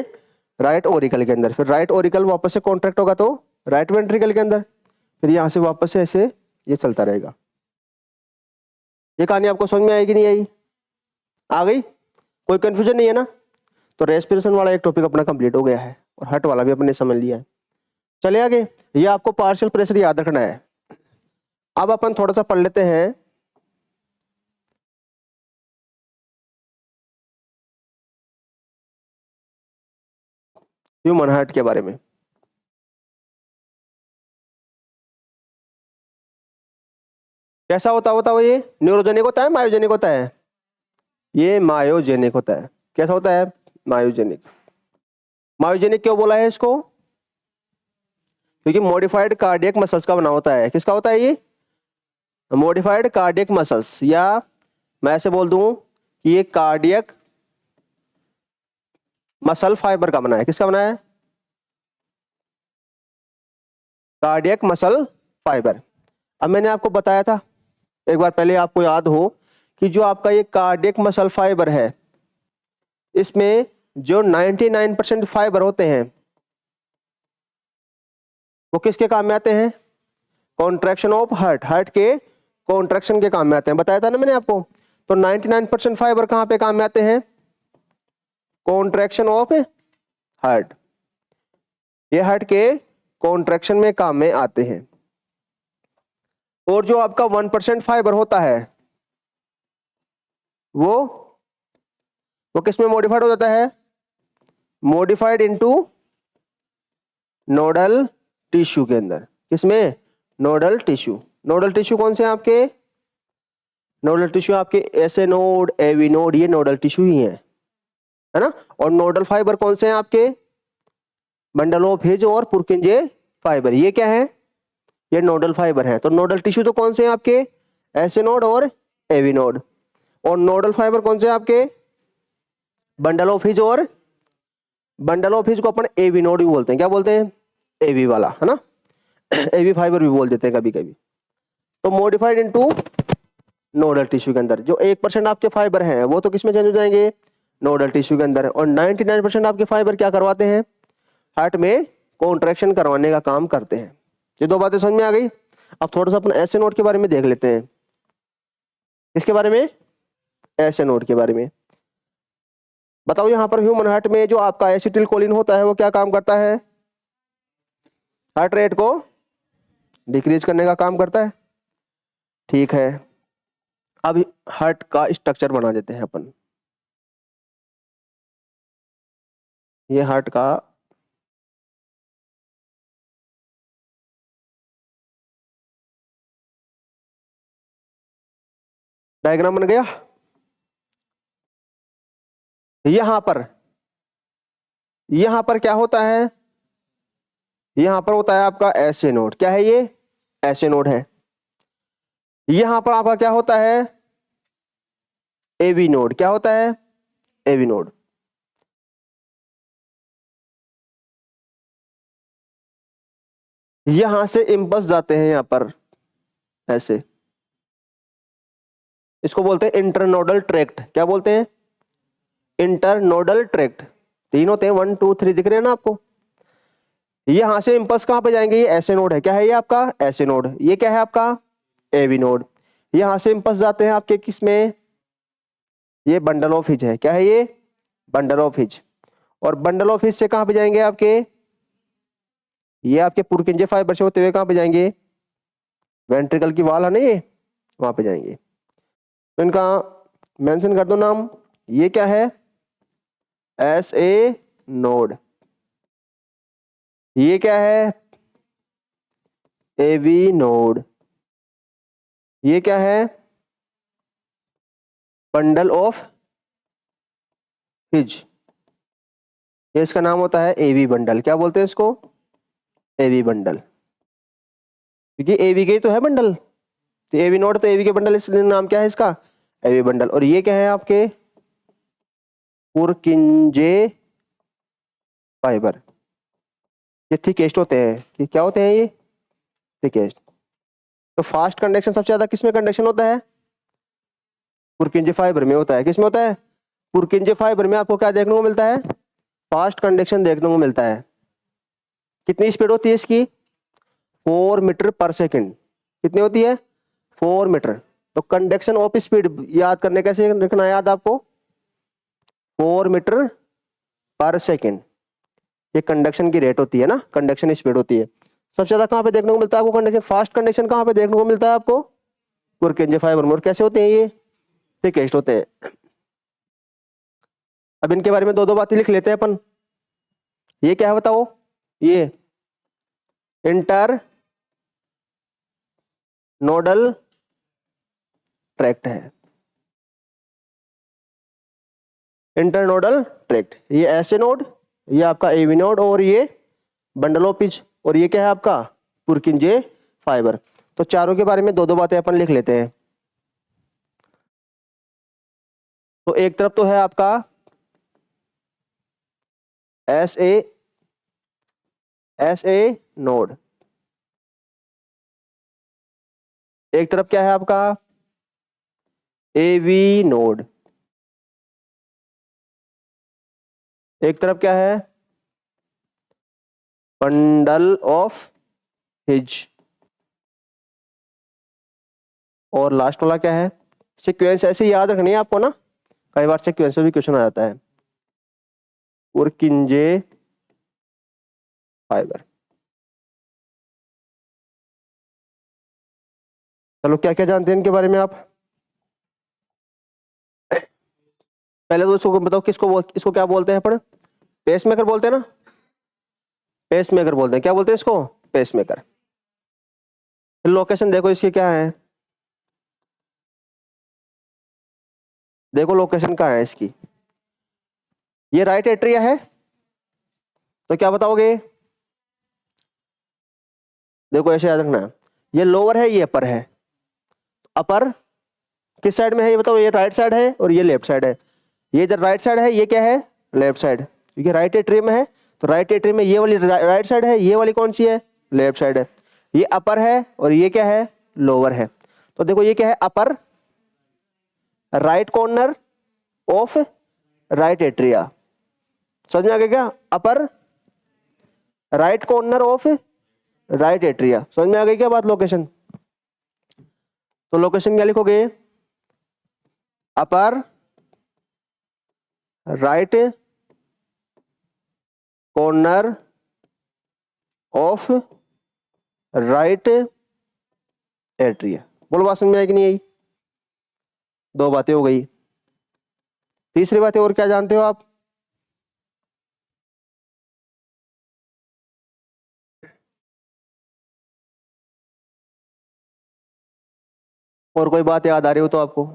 राइट ओरिकल के अंदर। फिर राइट ओरिकल वापस से कॉन्ट्रैक्ट होगा तो राइट वेंट्रिकल के अंदर। फिर यहां से वापस से ऐसे ये चलता रहेगा। ये कहानी आपको समझ में आएगी नहीं आई? आ गई? कोई कंफ्यूजन नहीं है ना? तो रेस्पिरेशन वाला एक टॉपिक अपना कंप्लीट हो गया है, और हार्ट वाला भी अपने समझ लिया है। चले आगे। ये आपको पार्शियल प्रेशर याद रखना है। अब अपन थोड़ा सा पढ़ लेते हैं ह्यूमन हार्ट के बारे में। कैसा होता होता वो? ये न्यूरोजेनिक होता है, मायोजेनिक होता है? ये मायोजेनिक होता है। कैसा होता है? मायोजेनिक। मायोजेनिक क्यों बोला है इसको? क्योंकि मॉडिफाइड कार्डियक मसल्स का बना होता है। किसका होता है ये? मॉडिफाइड कार्डियक मसल्स, या मैं ऐसे बोल दूं कि ये कार्डियक मसल फाइबर का बना है। किसका बना है? Cardiac muscle fibre. अब मैंने आपको बताया था एक बार पहले, आपको याद हो कि जो आपका ये कार्डियक मसल फाइबर है, इसमें जो 99% फाइबर होते हैं वो किसके काम में आते हैं? कॉन्ट्रैक्शन ऑफ हार्ट, हार्ट के कॉन्ट्रैक्शन के काम में आते हैं, बताया था ना मैंने आपको। तो 99% फाइबर कहां पे काम में आते हैं? कॉन्ट्रैक्शन ऑफ हार्ट, ये हार्ट के कॉन्ट्रैक्शन में काम में आते हैं। और जो आपका 1% फाइबर होता है वो किस में मॉडिफाइड हो जाता है? मॉडिफाइड इनटू नोडल टिश्यू के अंदर। किसमें? Nodal tissue. नोडल टिश्यू कौन से हैं आपके? नोडल टिश्यू आपके एसए नोड, एवी नोड, ये नोडल टिश्यू ही है ना। और नोडल फाइबर कौन से हैं आपके? बंडल ऑफ हिज और पुरकिंजे फाइबर, ये क्या है? ये नोडल फाइबर है। तो नोडल टिश्यू तो कौन से हैं आपके? एसए नोड और एवी नोड। और नोडल फाइबर कौन से हैं आपके? बंडल ऑफ हिज और बंडल ऑफ हिज को अपन एवी नोड भी बोलते हैं। क्या बोलते हैं? एवी वाला, है ना। एवी फाइबर भी बोल देते हैं कभी कभी। तो मॉडिफाइड इनटू नोडल टिश्यू के अंदर जो 1% आपके फाइबर हैं वो तो किसमें चेंज हो जाएंगे? नोडल टिश्यू के अंदर। और 99% आपके फाइबर क्या करवाते हैं? हार्ट में कॉन्ट्रैक्शन करवाने का काम करते हैं। ये दो बातें समझ में आ गई। अब थोड़ा सा अपन एसए नोड के बारे में देख लेते हैं। इसके बारे में, एसए नोड के बारे में बताओ। यहां पर ह्यूमन हार्ट में जो आपका एसिटिल कोलिन होता है वो क्या काम करता है? हार्ट रेट को डिक्रीज करने का काम करता है। ठीक है, अब हार्ट का स्ट्रक्चर बना देते हैं अपन। ये हार्ट का डायग्राम बन गया। यहां पर क्या होता है? यहां पर होता है आपका एसए नोड। क्या है ये? एसए नोड है। यहां पर आपका क्या होता है? AV node. क्या होता है? AV node. यहां से इंपल्स जाते हैं यहां पर ऐसे, इसको बोलते हैं इंटरनोडल ट्रैक्ट। क्या बोलते हैं? Internodal tract. तीन होते हैं, 1 2 3 दिख रहे हैं ना आपको। यहां से इंपल्स कहां पे जाएंगे? ये एसए नोड है। क्या है ये आपका? SA node. ये क्या है आपका? AV node. यहां से इंपल्स जाते हैं आपके किस में? ये बंडल ऑफ हिज है। क्या है ये? Bundle of his. और बंडल ऑफ हिज से कहां पे जाएंगे आपके? ये आपके पुरकिंजे फाइबर से होते हुए कहां पे जाएंगे? वेंट्रिकल की वाल है ना, ये वहां पे जाएंगे। तो इनका मेंशन कर दो नाम। ये क्या है? S A node. ये क्या है? AV node. ये क्या है? Bundle of His. ये इसका नाम होता है एवी बंडल। क्या बोलते हैं इसको? AV bundle. क्योंकि एवी के ही तो है बंडल, तो एवी नोड तो एवी के बंडल, इसलिए नाम क्या है इसका? AV bundle. और ये क्या है आपके? पुरकिंजे फाइबर। ये थिकेस्ट होते हैं। कि क्या होते हैं ये? थिकेस्ट। तो फास्ट कंडक्शन सबसे ज्यादा किसमें कंडक्शन होता है? पुरकिंजे फाइबर में होता है। किसमें होता है? पुरकिंजे फाइबर में आपको क्या देखने को मिलता है? फास्ट कंडक्शन देखने को मिलता है। कितनी स्पीड होती है इसकी? 4 मीटर पर सेकेंड। कितनी होती है? 4 मीटर। तो कंडक्शन ऑफ स्पीड याद करने कैसे रखना है याद आपको? 4 मीटर पर सेकेंड। ये कंडक्शन की रेट होती है ना, कंडक्शन स्पीड होती है। सबसे ज्यादा कहां पे देखने को मिलता है आपको कंडक्शन? फास्ट कंडक्शन कहां पे देखने को मिलता है आपको? पुरकिंजे फाइबर में। और कैसे होते हैं ये? थिकेस्ट होते हैं। अब इनके बारे में दो दो बातें लिख लेते हैं अपन। ये क्या है बताओ? ये इंटर नोडल ट्रैक्ट है। Internodal tract. ये एसए नोड, ये आपका एवी नोड, और ये बंडल ऑफ हिज, और ये क्या है आपका? पुरकिंजे फाइबर। तो चारों के बारे में दो दो बातें अपन लिख लेते हैं। तो एक तरफ तो है आपका एस ए नोड, एक तरफ क्या है आपका एवी नोड, एक तरफ क्या है बंडल ऑफ हिज, और लास्ट वाला क्या है सीक्वेंस। ऐसे याद रखनी है आपको ना, कई बार सीक्वेंस में भी क्वेश्चन आ जाता है। पुरकिंजे फाइबर। चलो क्या क्या जानते हैं इनके बारे में आप, पहले तो इसको बताओ इसको क्या बोलते हैं अपन, पेसमेकर बोलते हैं ना, पेसमेकर बोलते हैं, क्या बोलते हैं इसको पेसमेकर। लोकेशन देखो इसकी क्या है, देखो लोकेशन कहाँ है इसकी, ये राइट एट्रिया है, तो क्या बताओगे, देखो ऐसे याद रखना, ये लोअर है ये अपर है, अपर किस साइड में है ये बताओ, ये राइट साइड है और ये लेफ्ट साइड है, ये इधर राइट साइड है, ये क्या है लेफ्ट साइड, क्योंकि राइट एट्रियम है तो राइट एट्रियम में ये वाली राइट साइड है, ये वाली कौन सी है लेफ्ट साइड है, ये अपर है और ये क्या है लोअर है। तो देखो ये क्या है upper right corner of right atria, समझ में आ गया क्या, upper right corner of right atria, समझ में आ गई क्या बात लोकेशन। तो लोकेशन क्या लिखोगे, upper right corner of right atria. बोलो बात समझ में आई कि नहीं आई, दो बातें हो गई। तीसरी बात और क्या जानते हो आप, और कोई बात याद आ रही हो तो आपको,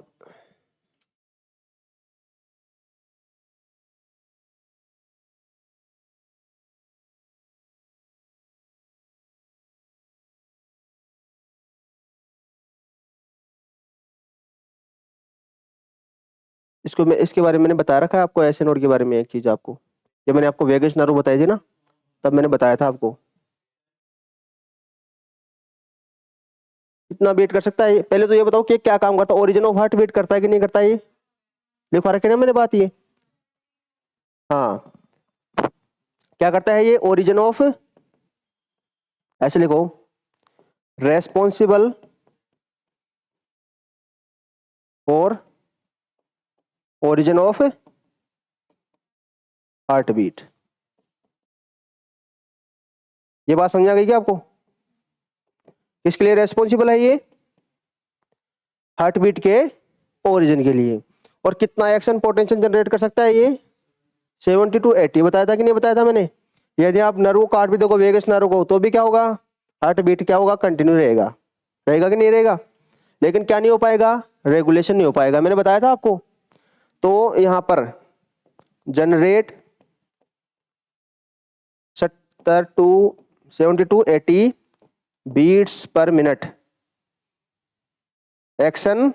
इसको मैं इसके बारे में मैंने बता रखा है आपको, ऐसे नोड के बारे में एक चीज आपको, जब मैंने आपको वेगस नारो बताई थी ना, तब मैंने बताया था आपको। कितना बीट कर सकता है, पहले तो ये बताओ कि क्या काम करता है, ओरिजिन ऑफ हार्ट बीट करता है कि नहीं करता है, ये लिखवा रखे ना मैंने बात ये, हाँ क्या करता है ये ओरिजिन ऑफ, ऐसे लिखो responsible for origin of heart beat. ये बात समझ आ गई क्या आपको, किसके लिए रेस्पॉन्सिबल है ये, हार्ट बीट के ओरिजिन के लिए। और कितना एक्शन पोटेंशियल जनरेट कर सकता है ये 70 to 80, बताया था कि नहीं बताया था मैंने। यदि आप नर्व को काट भी दोगे वेगस नर्व को, तो भी क्या होगा हार्ट बीट क्या होगा कंटिन्यू रहेगा, रहेगा कि नहीं रहेगा, लेकिन क्या नहीं हो पाएगा रेगुलेशन नहीं हो पाएगा, मैंने बताया था आपको। तो यहां पर generate 70 to 70 to 80 beats per minute action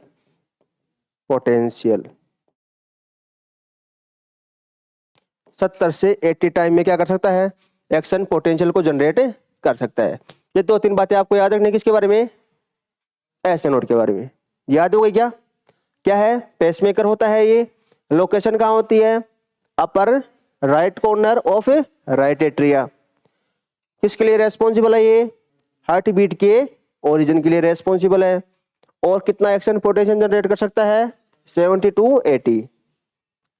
potential, 70 से 80 टाइम में क्या कर सकता है एक्शन पोटेंशियल को जनरेट कर सकता है। ये दो तीन बातें आपको याद रखनी किसके बारे में, ऐसे नोड के बारे में, याद हो गई क्या, क्या है पेसमेकर होता है ये, लोकेशन कहाँ होती है upper right corner of right atria, किसके लिए रेस्पॉन्सिबल है ये हार्ट बीट के ओरिजिन के लिए रेस्पॉन्सिबल है, और कितना एक्शन पोटेंशियल जनरेट कर सकता है 70 to 80।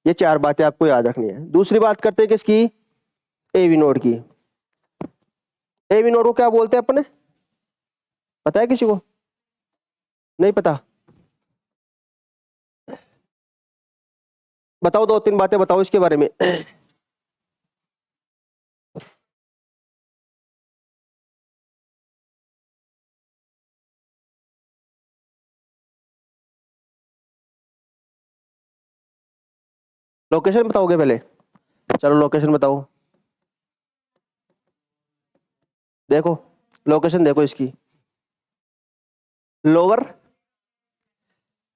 ये चार बातें आपको याद रखनी है। दूसरी बात करते हैं किसकी, एवी नोड की। एवी नोड को क्या बोलते हैं अपने, पता है किसी को, नहीं पता, बताओ दो तीन बातें बताओ इसके बारे में। लोकेशन बताओगे पहले, चलो लोकेशन बताओ, देखो लोकेशन देखो इसकी, lower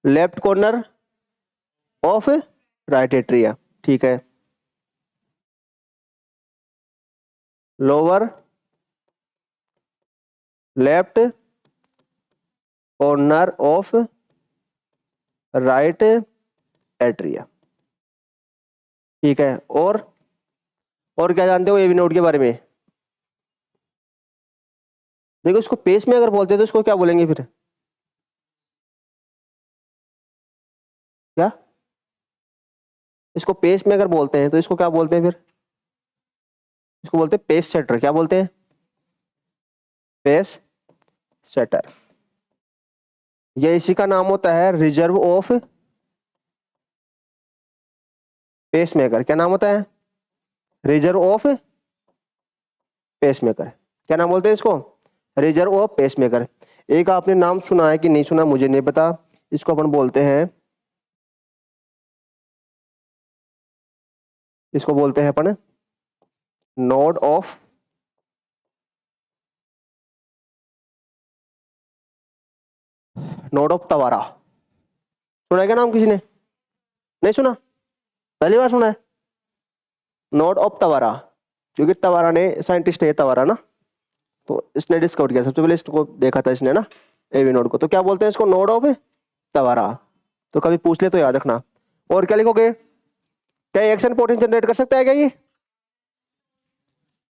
left corner of right atria, ठीक है, lower left corner of right atria. ठीक है, और क्या जानते हो एवी नोड के बारे में? देखो इसको पेस में अगर बोलते हैं तो इसको क्या बोलेंगे फिर? क्या? इसको पेस में अगर बोलते हैं तो इसको क्या बोलते हैं फिर? इसको बोलते हैं पेस सेटर। क्या बोलते हैं? Pace setter. ये इसी का नाम होता है रिजर्व ऑफ पेस मेकर। क्या नाम होता है? Reserve of pacemaker. क्या नाम बोलते हैं इसको? Reserve of pacemaker. एक आपने नाम सुना है कि नहीं सुना मुझे नहीं पता, इसको अपन बोलते हैं, इसको बोलते हैं अपन नोड ऑफ तवारा। सुना है क्या नाम किसी ने? नहीं सुना? पहली बार सुना है नोड ऑफ तवारा, क्योंकि तवारा ने साइंटिस्ट है तवारा ना, तो इसने डिस्कवर किया सबसे पहले, इसको देखा था इसने ना एवी नोड को। तो क्या बोलते हैं इसको? Node of Tawara. तो कभी पूछ ले तो याद रखना। और क्या लिखोगे? क्या एक्शन पोटेंशियल जनरेट कर सकता है क्या ये?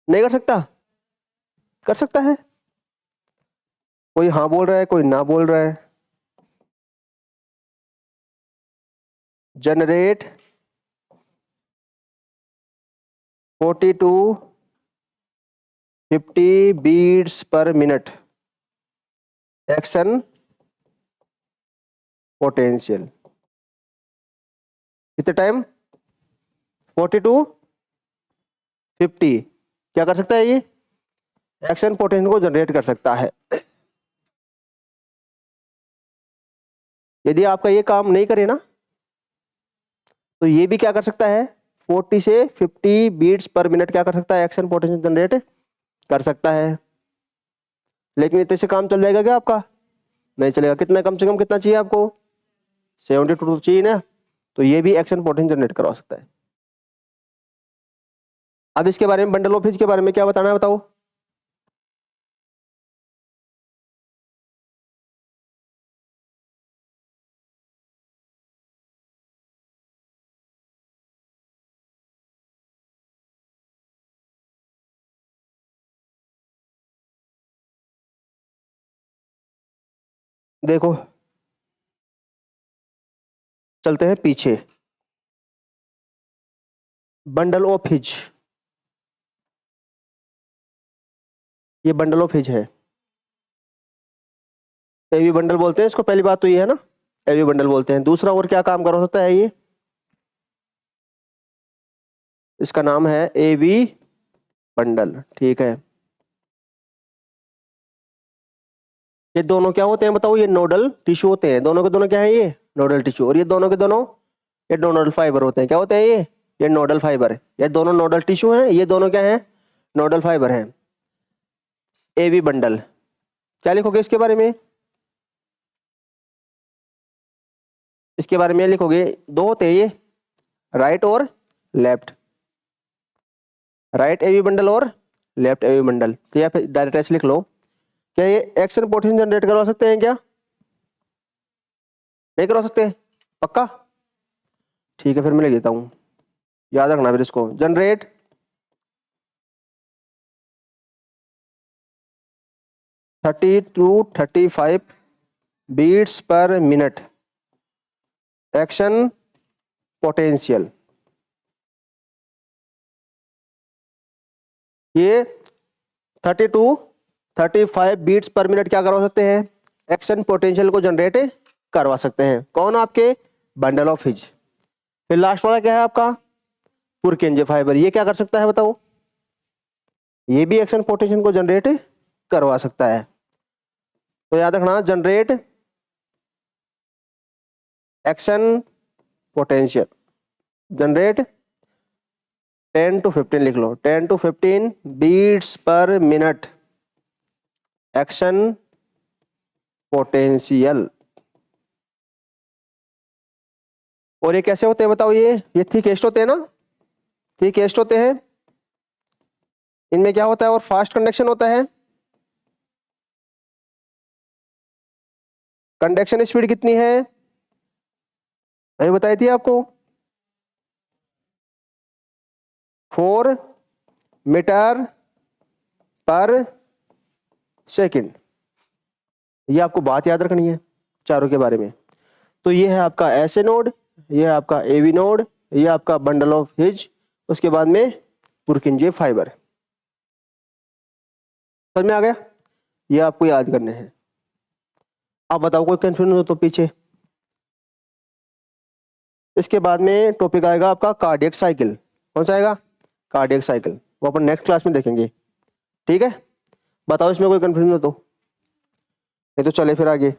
नहीं कर सकता? कर सकता है। कोई हाँ बोल रहा है, कोई ना बोल रहा है। Generate 40 to 50 beats per minute action potential. कितने टाइम? 40 to 50 क्या कर सकता है ये? एक्शन पोटेंशियल को जनरेट कर सकता है। यदि आपका ये काम नहीं करे ना तो ये भी क्या कर सकता है? 40 से 50 बीट्स पर मिनट क्या कर सकता है? एक्शन पोटेंशियल जनरेट कर सकता है। लेकिन इतने से काम चल जाएगा क्या आपका? नहीं चलेगा। कितना कम से कम कितना चाहिए आपको? 72 तो चाहिए ना। तो ये भी एक्शन पोटेंशियल जनरेट करवा सकता है। अब इसके बारे में बंडल ऑफ हिज के बारे में क्या बताना है बताओ? देखो चलते हैं पीछे। बंडल ऑफ हिज, ये बंडल ऑफ हिज है। एवी बंडल बोलते हैं इसको। पहली बात तो ये है ना, एवी बंडल बोलते हैं। दूसरा और क्या काम कर सकता है ये? इसका नाम है एवी बंडल। ठीक है, ये दोनों क्या होते हैं बताओ? ये नोडल टिश्यू होते हैं। दोनों के दोनों क्या है? ये नोडल टिश्यू। और ये दोनों के दोनों ये नोडल फाइबर होते हैं। क्या होते हैं ये नोडल फाइबर है। ये दोनों नोडल टिश्यू हैं, ये दोनों क्या है? नोडल फाइबर हैं। AV bundle. क्या लिखोगे इसके बारे में? इसके बारे में लिखोगे, दो होते हैं ये, राइट और लेफ्ट। राइट एवी बंडल और लेफ्ट एवी बंडल। तो या फिर डायरेक्ट ऐसे लिख लो। क्या ये एक्शन पोटेंशियल जनरेट करवा सकते हैं क्या? नहीं करवा सकते? पक्का? ठीक है, फिर मैं लिख देता हूं, याद रखना फिर इसको। Generate 30 to 35 beats per minute action potential. ये 30 to 35 बीट्स पर मिनट क्या करवा सकते हैं? एक्शन पोटेंशियल को जनरेट करवा सकते हैं। कौन? आपके बंडल ऑफ हिज। फिर लास्ट वाला क्या है आपका? पुरकेंजे फाइबर। ये क्या कर सकता है बताओ? ये भी एक्शन पोटेंशियल को जनरेट करवा सकता है। तो याद रखना, generate action potential, generate 10 to 15 लिख लो, 10 to 15 beats per minute action potential. और ये कैसे होते हैं बताओ? ये थिकेस्ट होते हैं ना, थिकेस्ट होते हैं। इनमें क्या होता है? और फास्ट कंडक्शन होता है। कंडक्शन स्पीड कितनी है, अभी बताई थी आपको, 4 मीटर पर सेकंड। ये आपको बात याद रखनी है चारों के बारे में। तो ये है आपका एस ए नोड, ये है आपका ए वी नोड, ये आपका बंडल ऑफ हिज, उसके बाद में पुरकिंजे फाइबर। समझ में आ गया, ये आपको याद करने हैं। आप बताओ कोई कंफ्यूजन हो तो पीछे। इसके बाद में टॉपिक आएगा आपका कार्डियक साइकिल। कौन सा आएगा, कार्डियक साइकिल, वो अपन नेक्स्ट क्लास में देखेंगे। ठीक है, बताओ इसमें कोई कंफ्यूजन हो तो, नहीं तो चले फिर आगे।